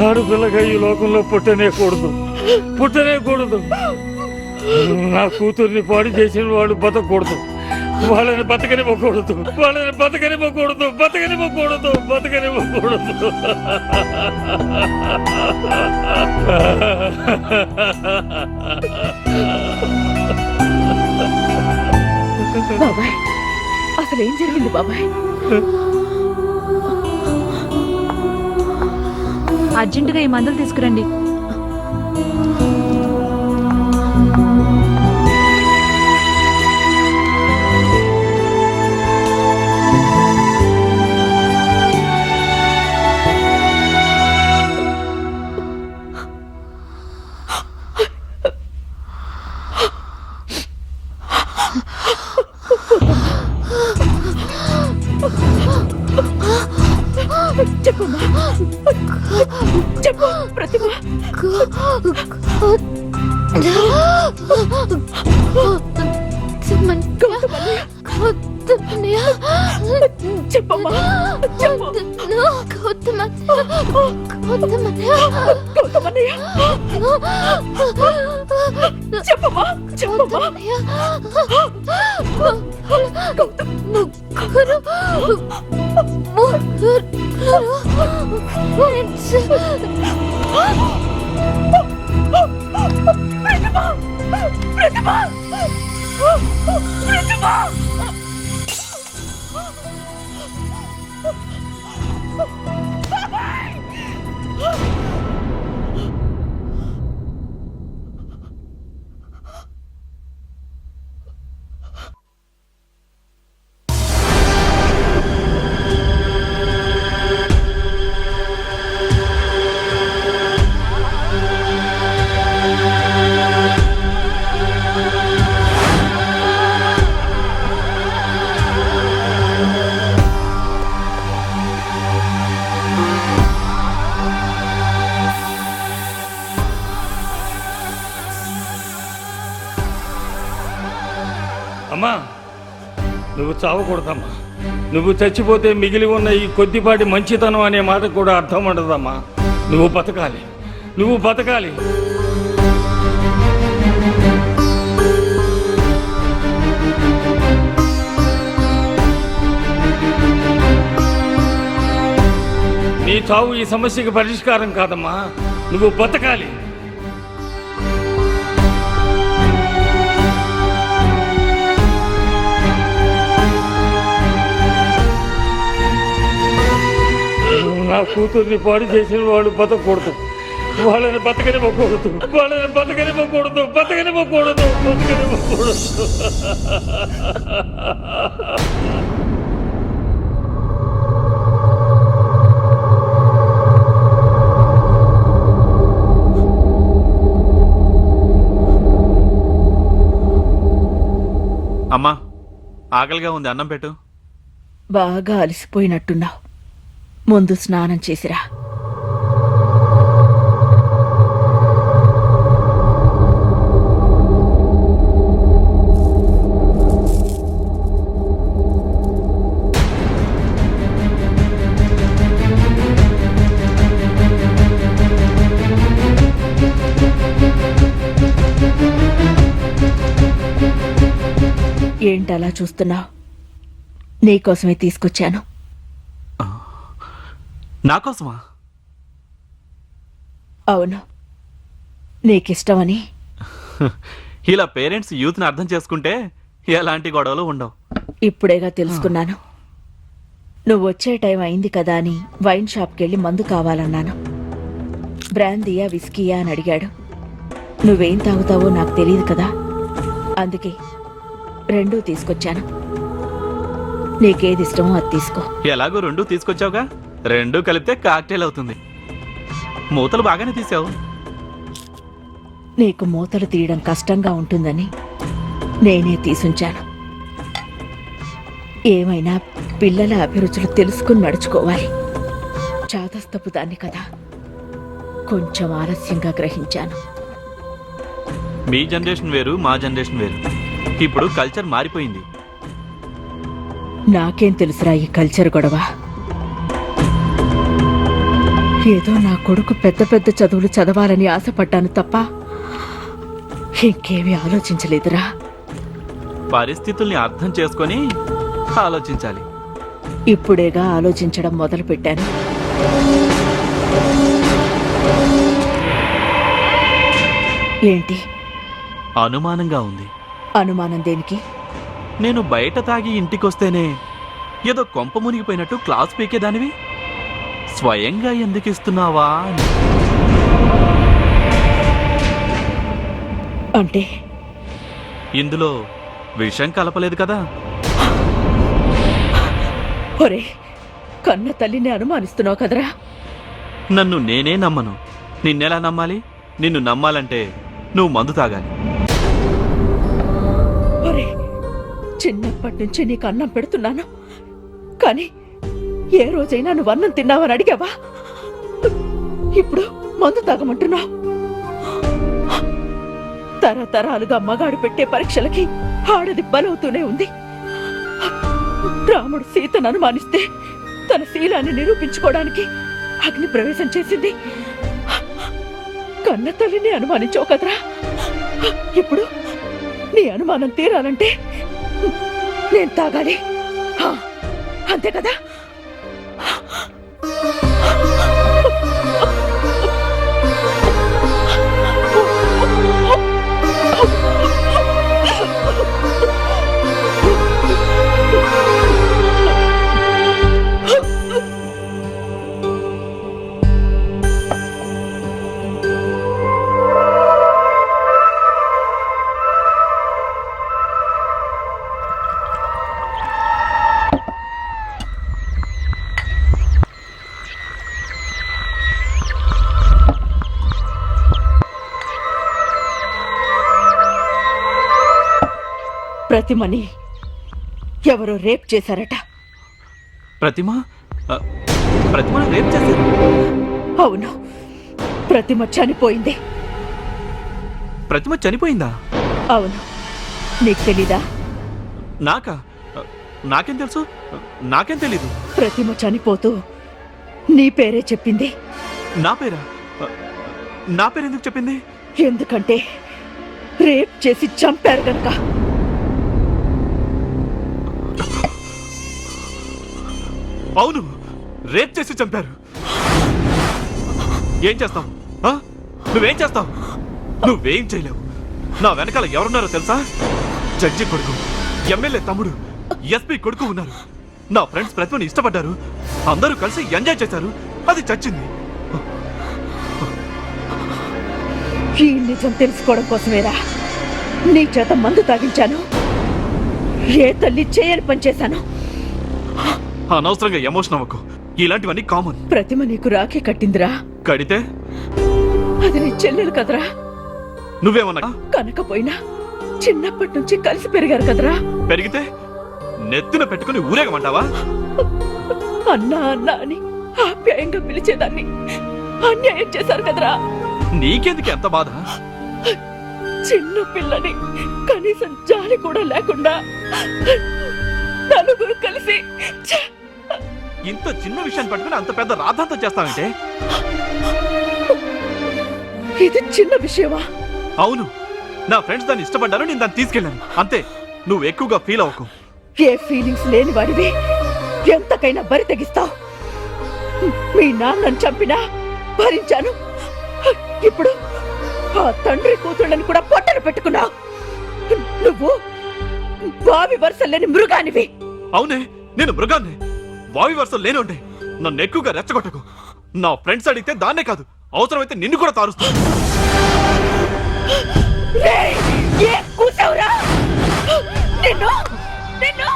ఆడపిల్లగా ఈ లోకంలో పుట్టనే కూడదు. నా కూతుర్ని పాడు చేసిన వాడు బతకూడదు, వాళ్ళని బతకనివ్వకూడదు. బాబాయ్, అసలు ఏం జరిగింది బాబాయ్? అర్జెంటుగా ఈ మందులు తీసుకురండి. చెప్పు ప్రతిభ. చెప్పమ్మా, నువ్వు చావకూడదమ్మా. నువ్వు చచ్చిపోతే మిగిలి ఉన్న ఈ కొద్దిపాటి మంచితనం అనే మాట కూడా అర్థం ఉండదమ్మా. నువ్వు బతకాలి, నువ్వు బతకాలి. నీ చావు ఈ సమస్యకి పరిష్కారం కాదమ్మా. నువ్వు బతకాలి. నా కూతుర్ని పాడు చేసిన వాడు బతకూడదు. వాళ్ళని బతకనివ్వకూడదు, వాళ్ళని బతకనివ్వకూడదు, బతకనివ్వకూడదు, బతకనివ్వకూడదు. అమ్మా, ఆకలిగా ఉంది, అన్నం పెట్టు. బాగా అలసిపోయినట్టున్నావు, ముందు స్నానం చేసిరా. ఏంటలా చూస్తున్నావు? నీకోసమే తీసుకొచ్చాను. నాకోసమా? అవును, నీకిష్టమని. ఇలా పేరెంట్స్ యూత్ని అర్థం చేసుకుంటే ఎలాంటి గొడవలు ఉండవు. ఇప్పుడేగా తెలుసుకున్నాను. నువ్వు వచ్చే టైం అయింది కదా అని వైన్ షాప్కి వెళ్ళి మందు కావాలన్నాను. బ్రాందీయా విస్కీయా అని అడిగాడు. నువ్వేం తాగుతావో నాకు తెలియదు కదా, అందుకే రెండూ తీసుకొచ్చాను. నీకేది ఇష్టమో అది తీసుకో. ఎలాగో రెండు తీసుకొచ్చావుగా, రెండు కలిపితే కాక్టైల్ అవుతుంది. మూతలు బాగానే తీసావు. నీకు మూతలు తీయడం కష్టంగా ఉంటుందని నేనే తీసుంచాను. ఏమైనా పిల్లల అభిరుచులు తెలుసుకుని నడుచుకోవాలి. చాదస్తపు దాన్ని కదా, కొంచెం ఆలస్యంగా గ్రహించాను. మీ జనరేషన్ వేరు, మా జనరేషన్ వేరు. ఇప్పుడు కల్చర్ మారిపోయింది. నాకేం తెలుసురా ఈ కల్చర్ గొడవ. ఏదో నా కొడుకు పెద్ద పెద్ద చదువులు చదవాలని ఆశపడ్డాను తప్ప ఇంకేమీ ఆలోచించలేదురా. పరిస్థితుల్ని అర్థం చేసుకొని ఆలోచించాలి. ఇప్పుడేగా ఆలోచించడం మొదలు పెట్టాను. ఏంటి అనుమానంగా ఉంది? అనుమానం దేనికి? నేను బయట తాగి ఇంటికొస్తేనే ఏదో కొంప మునిగిపోయినట్టు క్లాస్ పీకేదానివి, స్వయంగా ఎందుకు ఇస్తున్నావా అని. అంటే ఇందులో విషం కలపలేదు కదా? ఒరే, కన్న తల్లిని అనుమానిస్తున్నావు కదరా. నన్ను నేనే నమ్మను, నిన్నెలా నమ్మాలి? నిన్ను నమ్మాలంటే నువ్వు మందు తాగాలి. ఒరే, చిన్నప్పటి నుంచి నీకు అన్నం పెడుతున్నాను, కానీ ఏ రోజైనా నువ్వు అన్నం తిన్నావని అడిగావా? ఇప్పుడు మందు తాగమంటున్నావు. తరతరాలుగా మగాడు పెట్టే పరీక్షలకి ఆడది బలవుతూనే ఉంది. రాముడు సీతను అనుమానిస్తే తన శీలాన్ని నిరూపించుకోవడానికి అగ్ని ప్రవేశం చేసింది. కన్న తల్లిని అనుమానించావు కదరా. ఇప్పుడు నీ అనుమానం తీరాలంటే నేను తాగాలి, అంతే కదా? ప్రతిమని ఎవరో రేప్ చేశారట. ప్రతిమ రేప్ చేశారు? అవును, ప్రతిమ చనిపోయింది. ప్రతిమ చనిపోయిందా? అవును, నీకు తెలీదా? నాకా? నాకేం తెలుసు? నాకేం తెలీదు. ప్రతిమ చనిపోతూ నీ పేరే చెప్పింది. నా పేరా? నా పేరు ఎందుకు చెప్పింది? ఎందుకంటే రేప్ చేసి చంపారు గనక. అవును, రేప్ చేసి చంపారు. ఏం చేస్తావు? నువ్వేం చేస్తావు? నువ్వేం చేయలేవు. నా వెనకాల ఎవరున్నారో తెలుసా? జడ్జి కొడుకు, ఎమ్మెల్యే తమ్ముడు, ఎస్పీ కొడుకు ఉన్నారు. నా ఫ్రెండ్స్ ప్రతిమని ఇష్టపడ్డారు. అందరూ కలిసి ఎంజాయ్ చేశారు. అది చచ్చింది. ఈ నిజం తెలుసుకోవడం కోసమేరా నీ చేత మందు తాగించాను. ఏ తల్లి చేయని పని చేశాను. అనవసరంగా ఎమోషన్ అవ్వకు. ఇలాంటివన్నీ కామన్. ప్రతిమ నీకు రాఖీ కట్టిందిరా. కడితే అది నీ చెల్లెలు కదరా. నువ్వేమన్నా? కనకపోయినా చిన్నప్పటి నుంచి కలిసి పెరిగారు కదరా. పెరిగితే నెత్తిన పెట్టుకుని ఊరేగమంటావా? అన్నా అన్నా అని ఆప్యాయంగా పిలిచేదాన్ని అన్యాయం చేశారు కదరా. నీకెందుకు ఎంత బాధ? చిన్న పిల్లని కనీసం జాలి కూడా లేకుండా నలుగురు కలిసి ఇంత చిన్న విషయాన్ని పట్టుకుని అంత పెద్ద రాద్ధాంతం చేస్తావంటే? ఇది చిన్న విషయమా? అవును, నా ఫ్రెండ్స్ దాన్ని ఇష్టపడ్డారు. నేను దాన్ని తీసుకెళ్ళాను అంతే. నువ్వు ఎక్కువగా ఫీల్ అవ్వకు. ఏ ఫీలింగ్స్ లేని వాడివి ఎంతకైనా బరి తెగిస్తావు. మీ నాన్నను చంపినా భరించాను. ఇప్పుడు ఆ తండ్రి కూతుళ్ళని కూడా పొట్టన పెట్టుకున్నావు. నువ్వు బావి వరుసలు లేని మృగానివి. అవునే, నేను మృగాన్ని. వావి వరుసలు లేని ఉండే. నన్ను ఎక్కువగా రెచ్చగొట్టకు. నా ఫ్రెండ్స్ అడిగితే దాన్నే కాదు, అవసరమైతే నిన్ను కూడా తారుస్తా. నిన్ను నిన్ను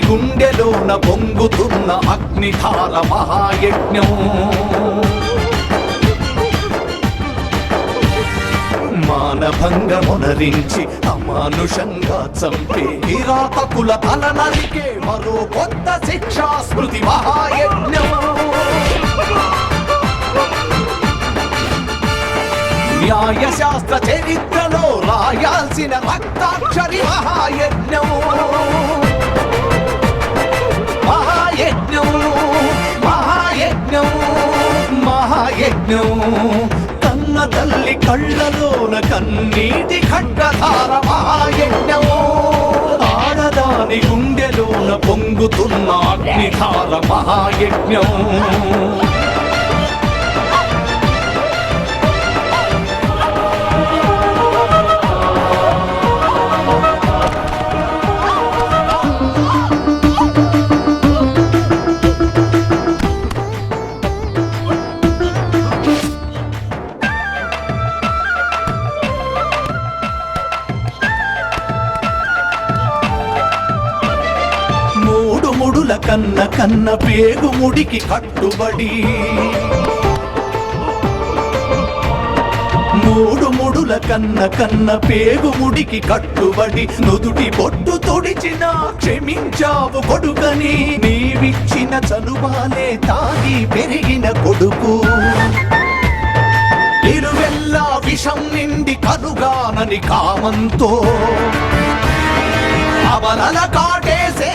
గుండెలోన పొంగుతున్న అగ్నిధార మహాయజ్ఞం. మానభంగమునరించి అమానుషంగా చంపే కిరాతకుల తల నరికే మరో కొత్త శిక్షా స్మృతి మహాయజ్ఞం. న్యాయశాస్త్ర చరిత్రలో రాయాల్సిన రక్తాక్షరి మహాయజ్ఞం. మహాయజ్ఞం మహాయజ్ఞం మహాయజ్ఞం. కన్న తల్లి కళ్ళలోన కన్నీటి ఖడ్గధార మహాయజ్ఞం. ఆడదాని గుండెలోన పొంగుతున్న అగ్నిధార మహాయజ్ఞం. ముడుల కన్న కన్న పేగు ముడికి కట్టుబడి మూడు ముడుల కన్న కన్న పేగు ముడికి కట్టుబడి నుదుటి బొట్టు తొడిచిన క్షమించావు కొడుకని నీవిచ్చిన చనువాలే తాగి పెరిగిన కొడుకు. ఇరువెల్లా విషం నిండి కరుగానని కామంతో అవలల కాటేసే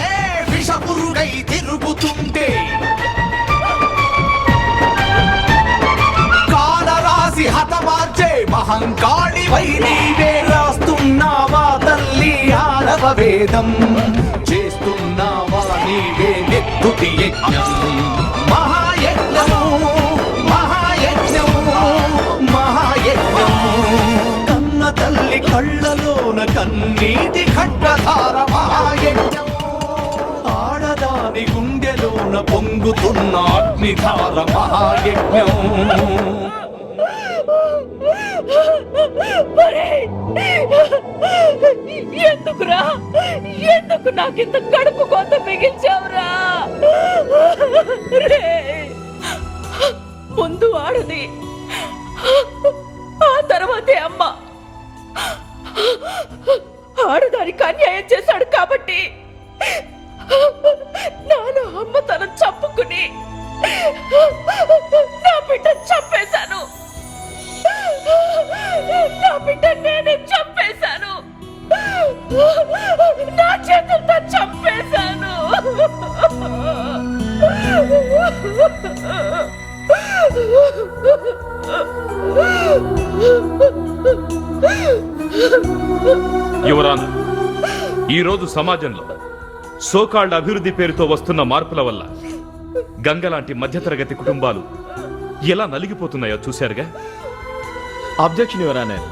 విషపురుగ రాజునై తిరుగుతుంటే కాలరాశి హతమార్చే మహంకాళివై నీవే రాస్తున్నావా తల్లి ఆరవ వేదం, చేస్తున్నావా నీవే నెత్తుటి యజ్ఞం. మహాయజ్ఞము మహాయజ్ఞము మహాయజ్ఞము, కన్న తల్లి కళ్ళలోన కన్నీటి ఖడ్గధార మహాయజ్ఞం. ఆడదాని గుండెలోన పొంగుతున్న అగ్నిధార మహాయజ్ఞం. ఎందుకురా, ఎందుకు నాకింత కడుపు కోత మిగిల్చావురా? ముందు ఆడది, ఆ తర్వాతే అమ్మ. ఆడదానికి అన్యాయం చేశాడు కాబట్టి నాను అమ్మ తన చంపుకుని నా బిడ్డ చంపేశాను. నా బిడ్డ నేనే చంపేశాను, నా చేతులతో చంపేశాను. యువరానా, ఈరోజు సమాజంలో సోకాళ్ల అభివృద్ధి పేరుతో వస్తున్న మార్పుల వల్ల గంగ లాంటి మధ్యతరగతి కుటుంబాలు ఎలా నలిగిపోతున్నాయో చూశారుగా. Objection your honour.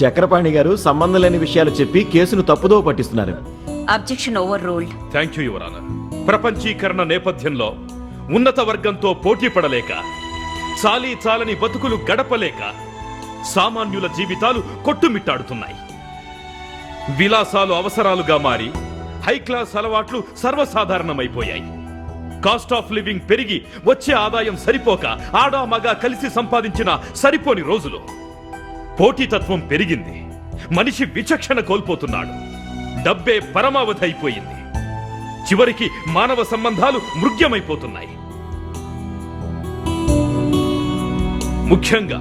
చక్రపాణి గారు సంబంధం లేని విషయాలు చెప్పి కేసును తప్పుదో పట్టిస్తున్నారు. Objection overruled. Thank you your honour. ప్రపంచీకరణ నేపథ్యంలో ఉన్నత వర్గంతో పోటీ పడలేక, చాలీ చాలని బతుకులు గడపలేక సామాన్యుల జీవితాలు కొట్టుమిట్టాడుతున్నాయి. విలాసాలు అవసరాలుగా మారి హై క్లాస్ అలవాట్లు సర్వసాధారణమైపోయాయి. కాస్ట్ ఆఫ్ లివింగ్ పెరిగి వచ్చే ఆదాయం సరిపోక ఆడా మగ కలిసి సంపాదించిన సరిపోని రోజులు. పోటీతత్వం పెరిగింది, మనిషి విచక్షణ కోల్పోతున్నాడు, డబ్బే పరమావధి అయిపోయింది. చివరికి మానవ సంబంధాలు మృగ్యమైపోతున్నాయి. ముఖ్యంగా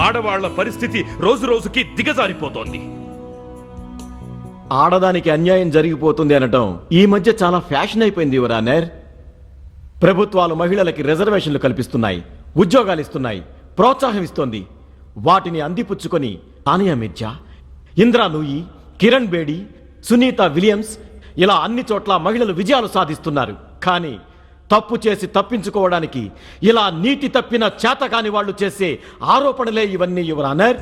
ఆడవాళ్ల పరిస్థితి రోజు రోజుకి దిగజారిపోతోంది. ఆడదానికి అన్యాయం జరిగిపోతుంది అనటం ఈ మధ్య చాలా ఫ్యాషన్ అయిపోయింది యువర్ ఆనర్. ప్రభుత్వాలు మహిళలకి రిజర్వేషన్లు కల్పిస్తున్నాయి, ఉద్యోగాలు ఇస్తున్నాయి, ప్రోత్సాహం ఇస్తోంది. వాటిని అందిపుచ్చుకొని తానియా మిర్జా, ఇంద్రా నూయి, కిరణ్ బేడి, సునీత విలియమ్స్ ఇలా అన్ని చోట్ల మహిళలు విజయాలు సాధిస్తున్నారు. కానీ తప్పు చేసి తప్పించుకోవడానికి ఇలా నీతి తప్పిన చేతకాని వాళ్ళు చేసే ఆరోపణలే ఇవన్నీ యువర్ ఆనర్.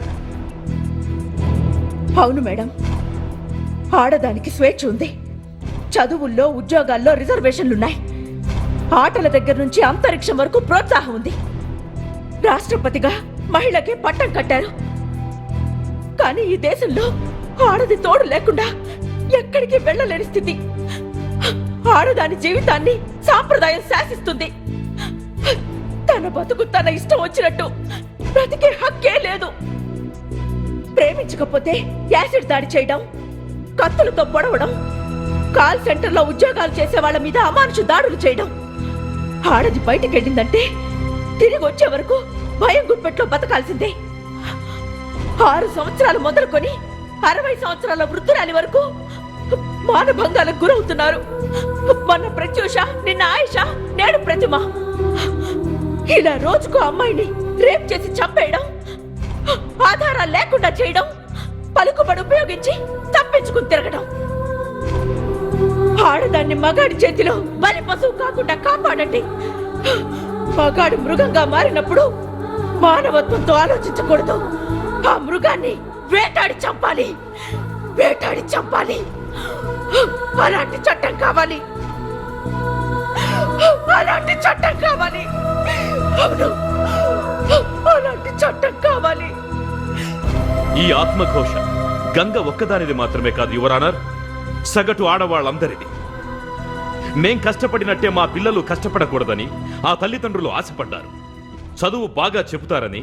అవును మేడం, ఆడదానికి స్వేచ్ఛ ఉంది. చదువుల్లో ఉద్యోగాల్లో రిజర్వేషన్లున్నాయి. ఆటల దగ్గర నుంచి అంతరిక్షం వరకు ప్రోత్సాహం ఉంది. రాష్ట్రపతిగా మహిళకి పట్టం కట్టారు. కానీ ఈ దేశంలో ఆడది తోడు లేకుండా ఎక్కడికి వెళ్ళలేని స్థితి. ఆడదాని జీవితాన్ని సాంప్రదాయం శాసిస్తుంది. తన బతుకు తన ఇష్టం వచ్చినట్టు బ్రతికే హక్కే లేదు. ప్రేమించకపోతే యాసిడ్ దాడి చేయడం, కత్తులతో పొడవడం, కాల్ సెంటర్లో ఉద్యోగాలు చేసే వాళ్ళ మీద అమానుష దాడులు చేయడం. ఆడది బయటికి వెళ్ళిందంటే తిరిగి వచ్చే వరకు భయం గుప్పెట్లో బతకాల్సిందే. 6 సంవత్సరాలు మొదలుకొని 60 సంవత్సరాల వృద్ధురాలి వరకు మానభంగాలకు గురవుతున్నారు. మొన్న ప్రత్యూష, నిన్న ఆయిష, నేడు ప్రతిమ. ఇలా రోజుకు అమ్మాయిని రేప్ చేసి చంపేయడం, ఆధారాలు లేకుండా చేయడం, పలుకుబడి ఉపయోగించి తప్పించుకుని తిరగడం. ఆడదాన్ని మగాడి చేతిలో బలి పశువు కాకుండా కాపాడండి. మగాడు మృగంగా మారినప్పుడు మానవత్వంతో ఆలోచించకూడదు. ఆ మృగాన్ని వేటాడి చంపాలి, వేటాడి చంపాలి. అలాంటి చట్టం కావాలి, అలాంటి చట్టం కావాలి. అవును, అలాంటి చట్టం కావాలి. ఈ ఆత్మఘోష గంగ ఒక్కదానిది మాత్రమే కాదు యువర్ ఆనర్, సగటు ఆడవాళ్ళందరిది. మేం కష్టపడినట్టే మా పిల్లలు కష్టపడకూడదని ఆ తల్లిదండ్రులు ఆశపడ్డారు. చదువు బాగా చెబుతారని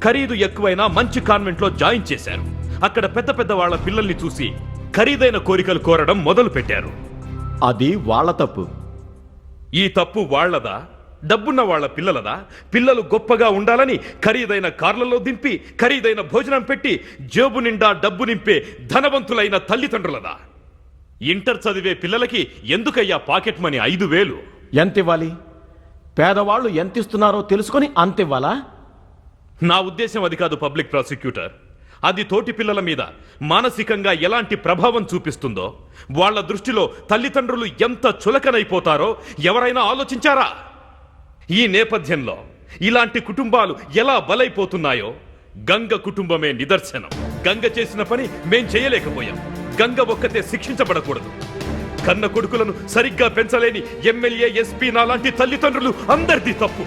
ఖరీదు ఎక్కువైనా మంచి కాన్వెంట్లో జాయిన్ చేశారు. అక్కడ పెద్ద పెద్ద వాళ్ళ పిల్లల్ని చూసి ఖరీదైన కోరికలు కోరడం మొదలు పెట్టారు. అది వాళ్ళ తప్పు. ఈ తప్పు వాళ్లదా, డబ్బున్న వాళ్ళ పిల్లలదా? పిల్లలు గొప్పగా ఉండాలని ఖరీదైన కార్లలో దింపి, ఖరీదైన భోజనం పెట్టి, జేబు నిండా డబ్బు నింపే ధనవంతులైన తల్లిదండ్రులదా? ఇంటర్ చదివే పిల్లలకి ఎందుకయ్యా పాకెట్ మనీ 5,000? ఎంత ఇవ్వాలి? పేదవాళ్ళు ఎంత ఇస్తున్నారో తెలుసుకొని అంత ఇవ్వాలా? నా ఉద్దేశం అది కాదు పబ్లిక్ ప్రాసిక్యూటర్. అది తోటి పిల్లల మీద మానసికంగా ఎలాంటి ప్రభావం చూపిస్తుందో, వాళ్ళ దృష్టిలో తల్లిదండ్రులు ఎంత చులకనైపోతారో ఎవరైనా ఆలోచించారా? ఈ నేపథ్యంలో ఇలాంటి కుటుంబాలు ఎలా బలైపోతున్నాయో గంగ కుటుంబమే నిదర్శనం. గంగ చేసిన పని మేం చేయలేకపోయాం. గంగ ఒక్కతే శిక్షించబడకూడదు. కన్న కొడుకులను సరిగ్గా పెంచలేని ఎమ్మెల్యే, ఎస్పీ నాలాంటి తల్లిదండ్రులు అందరిది తప్పు.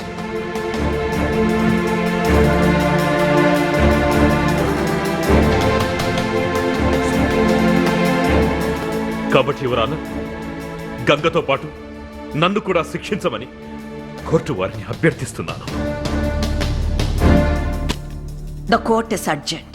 కాబట్టి యువరాన, గంగతో పాటు నన్ను కూడా శిక్షించమని కోర్టు వారిని అభ్యర్థిస్తున్నాను. The court is urgent.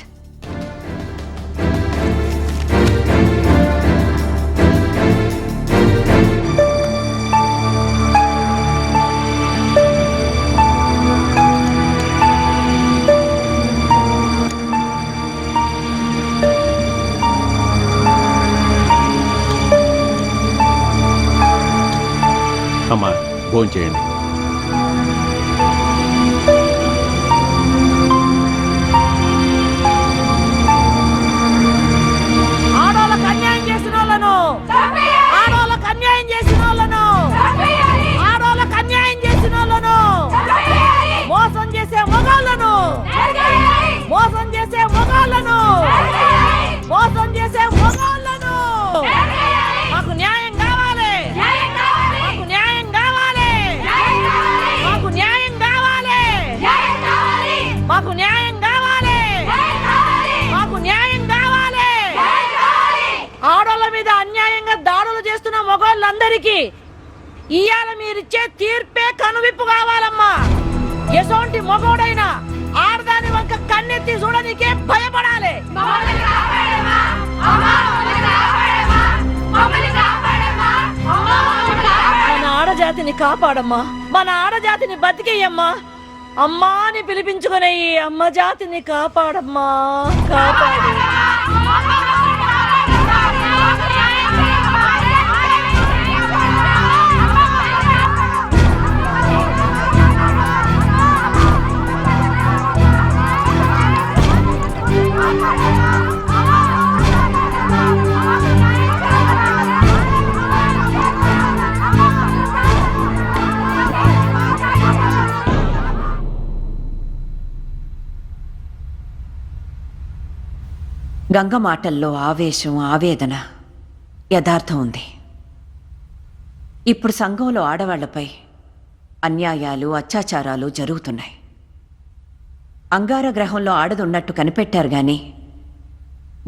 అమ్మా, భోంచేయండి. ఆడోళ్ళకి అన్యాయం చేసిన వాళ్ళను, ఆడోళ్ళకి అన్యాయం చేసిన వాళ్ళను, ఆడోళ్ళకి అన్యాయం చేసిన వాళ్ళను, మోసం చేసే మగాళ్ళను, మోసం చేసే మగాళ్ళను, మోసం చేసే మగాళ్ళను. మాకు న్యాయం కావాలి, మాకు న్యాయం కావాలి, మాకు న్యాయం కావాలి, మాకు న్యాయం కావాలి, మాకు న్యాయం కావాలి. ఆడోళ్ళ మీద అన్యాయంగా దాడులు చేస్తున్న మగవాళ్ళందరికీ ఇవాళ మీరిచ్చే తీర్పే కనువిప్పు కావాలమ్మా. ఎసోంటి మగోడైనా ఆడదాని వంక కన్నెత్తి చూడనికే భయపడాలి. మన ఆడజాతిని కాపాడమ్మా, మన ఆడజాతిని బతికేయమ్మా. అమ్మా అని పిలిపించుకునే ఈ అమ్మ జాతిని కాపాడమ్మా, కాపాడు. గంగ మాటల్లో ఆవేశం, ఆవేదన, యథార్థం ఉంది. ఇప్పుడు సంఘంలో ఆడవాళ్లపై అన్యాయాలు, అత్యాచారాలు జరుగుతున్నాయి. అంగార గ్రహంలో ఆడదున్నట్టు కనిపెట్టారు గాని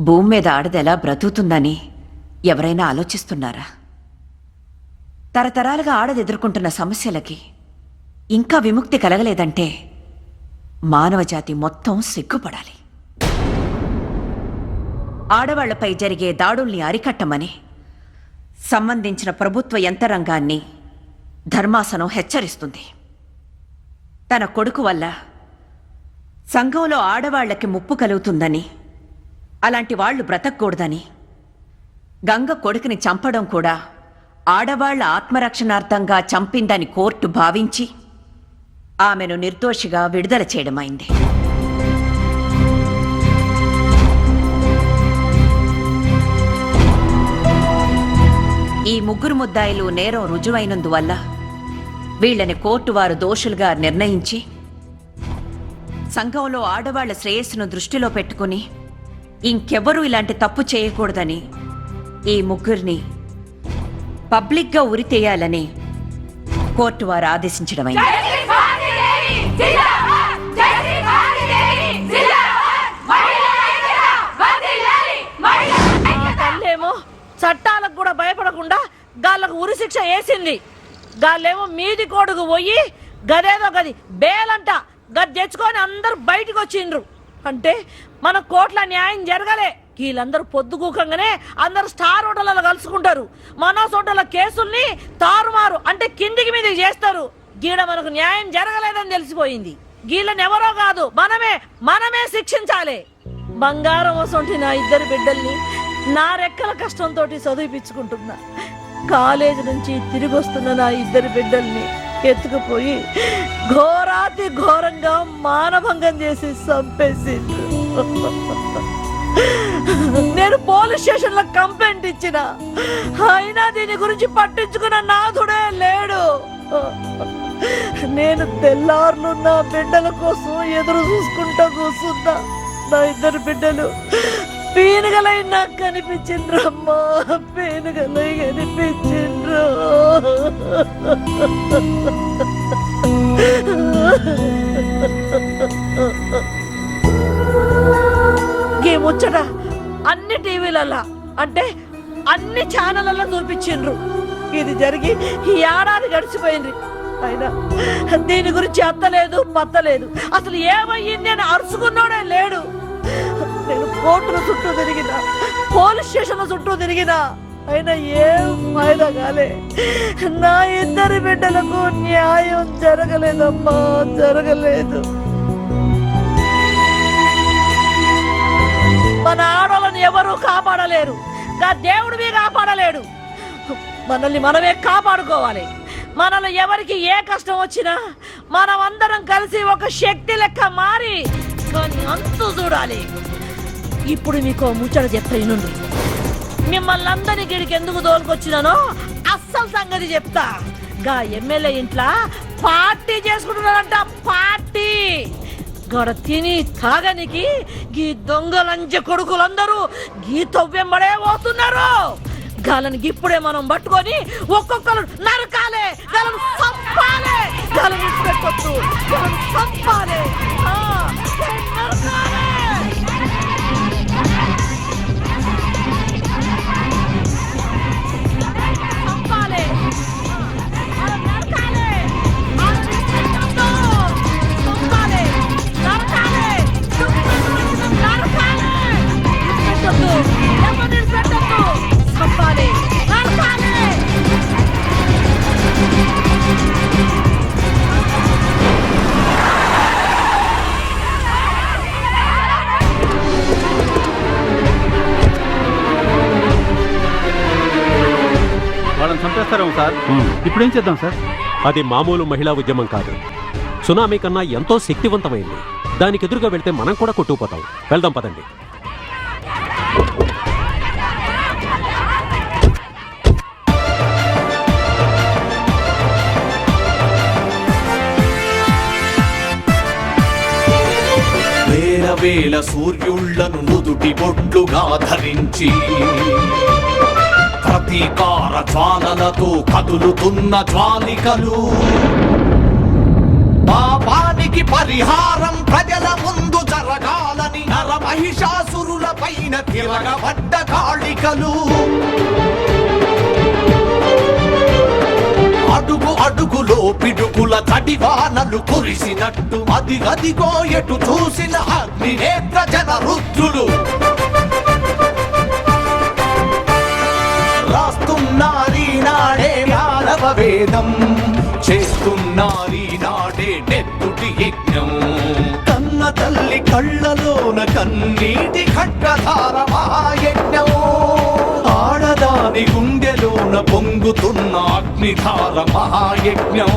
భూమి మీద ఆడది ఎలా బ్రతుకుతుందని ఎవరైనా ఆలోచిస్తున్నారా? తరతరాలుగా ఆడది ఎదుర్కొంటున్న సమస్యలకి ఇంకా విముక్తి కలగలేదంటే మానవజాతి మొత్తం సిగ్గుపడాలి. ఆడవాళ్లపై జరిగే దాడుల్ని అరికట్టమని సంబంధించిన ప్రభుత్వ యంత్రాంగాన్ని ధర్మాసనం హెచ్చరిస్తుంది. తన కొడుకు వల్ల సంఘంలో ఆడవాళ్లకి ముప్పు కలుగుతుందని, అలాంటి వాళ్లు బ్రతకూడదని, గంగ కొడుకుని చంపడం కూడా ఆడవాళ్ల ఆత్మరక్షణార్థంగా చంపిందని కోర్టు భావించి ఆమెను నిర్దోషిగా విడుదల చేయడమైంది. ఈ ముగ్గురు ముద్దాయిలు నేరం రుజువైనందువల్ల వీళ్లని కోర్టు వారు దోషులుగా నిర్ణయించి సంఘంలో ఆడవాళ్ల శ్రేయస్సును దృష్టిలో పెట్టుకుని ఇంకెవ్వరూ ఇలాంటి తప్పు చేయకూడదని ఈ ముగ్గురిని పబ్లిక్గా ఉరితేయాలని కోర్టు వారు ఆదేశించడమైంది. తల్లేమో చట్టాలకు కూడా భయపడకుండా గాళ్ళకు ఉరి శిక్ష వేసింది. గాళ్ళేమో మీది కొడుకు పోయి గదేదో గది బేలంట గది తెచ్చుకొని అందరు బయటకు వచ్చిండ్రు. అంటే మన కోట్ల న్యాయం జరగలే. వీళ్ళందరూ పొద్దుగూకంగానే అందరు స్టార్ హోటళ్లలో కలుసుకుంటారు. మనోస్ హోటళ్ల కేసుల్ని తారుమారు అంటే కిందికి మీదకి చేస్తారు. గీడ మనకు న్యాయం జరగలేదని తెలిసిపోయింది. గీళ్ళని ఎవరో కాదు మనమే శిక్షించాలి. బంగారం వసంటి నా ఇద్దరు బిడ్డల్ని నా రెక్కల కష్టంతో చదివిపించుకుంటున్నా. కాలేజీ నుంచి తిరిగి వస్తున్న నా ఇద్దరు బిడ్డల్ని ఎత్తుకుపోయి ఘోరాతి ఘోరంగా మానభంగం చేసి చంపేసిండ్రు. నేను పోలీస్ స్టేషన్ లో కంప్లైంట్ ఇచ్చిన, అయినా దీని గురించి పట్టించుకున్న నాథుడే లేడు. నేను తెల్లార్లు నా బిడ్డల కోసం ఎదురు చూసుకుంటా కూర్చున్నా. నా ఇద్దరు బిడ్డలు పీనుగలై నాకు కనిపించిండ్రు అమ్మా, పీనుగలై కనిపించిండ్రు. ఈ ముచ్చట అన్ని టీవీలలో అంటే అన్ని ఛానళ్ళలో చూపించిండ్రు. ఇది జరిగి ఈ ఏడాది గడిచిపోయింది, అయినా దీని గురించి అత్తలేదు పత్తలేదు. అసలు ఏమయ్యింది అని అరుచుకున్నాడే లేడు. నేను కోర్టుల చుట్టూ తిరిగినా, పోలీస్ స్టేషన్ల చుట్టూ తిరిగినా, అయినా ఏం ఫాయిదా కాలే. నా ఇద్దరి బిడ్డలకు న్యాయం జరగలేదమ్మా, జరగలేదు. మన ఆడవాళ్ళని ఎవరు కాపాడలేరు, నా దేవుడివి కాపాడలేడు. మనల్ని మనమే కాపాడుకోవాలి. మనలో ఎవరికి ఏ కష్టం వచ్చినా మనం అందరం కలిసి ఒక శక్తి లెక్క మారి కానీ అంతు చూడాలి. ఇప్పుడు మీకు ముచ్చట చెప్తా ఇనుండి. మిమ్మల్ని అందరినీ గిడికి ఎందుకు తోలుకొచ్చినానో అస్సలు సంగతి చెప్తా. గా ఎమ్మెల్యే ఇంట్లో పార్టీ చేసుకుంటున్నారంట, పార్టీ. గడ తిని తాగనికి గీ దొంగలంజ కొడుకులందరూ గీ తవ్వెంబడే పోతున్నారు. గాలని ఇప్పుడే మనం పట్టుకొని ఒక్కొక్కరు నరకాలే, గాలను చంపాలే, గాలని పెట్టొద్దు, గాలను చంపాలే, నరకాలే. వాళ్ళని చంపేస్తారేమో సార్. ఇప్పుడేం చేద్దాం సార్? అది మామూలు మహిళా ఉద్యమం కాదు, సునామీ కన్నా ఎంతో శక్తివంతమైంది. దానికి ఎదురుగా వెళ్తే మనం కూడా కొట్టుకుపోతాం. వెళ్దాం పదండి. వేల వేల సూర్యుళ్లను నుదుటి బొడ్లుగా ధరించి ప్రతీకార జ్వాలలతో కదులుతున్న జ్వాలికలు, పాపానికి పరిహారం ప్రజల ముందు జరగాలని నర మహిషాసురుల పైన తిరగబడ్డ కాళికలు, అడుగు అడుగులో పిడుగుల తడివానలు కురిసినట్టు అది గదిగో ఎటు చూసిన అగ్నినేత్ర జన రుద్రులు రాస్తున్నారీనాడే మానవ వేదం, చేస్తున్నారీనాడే నెత్తుటి యజ్ఞం. కన్న తల్లి కళ్ళలోన కన్నీటి ఖడ్గధార మహాయజ్ఞం, ఆడదాని గుండెలోన పొంగుతున్న అగ్నిధార మహాయజ్ఞం.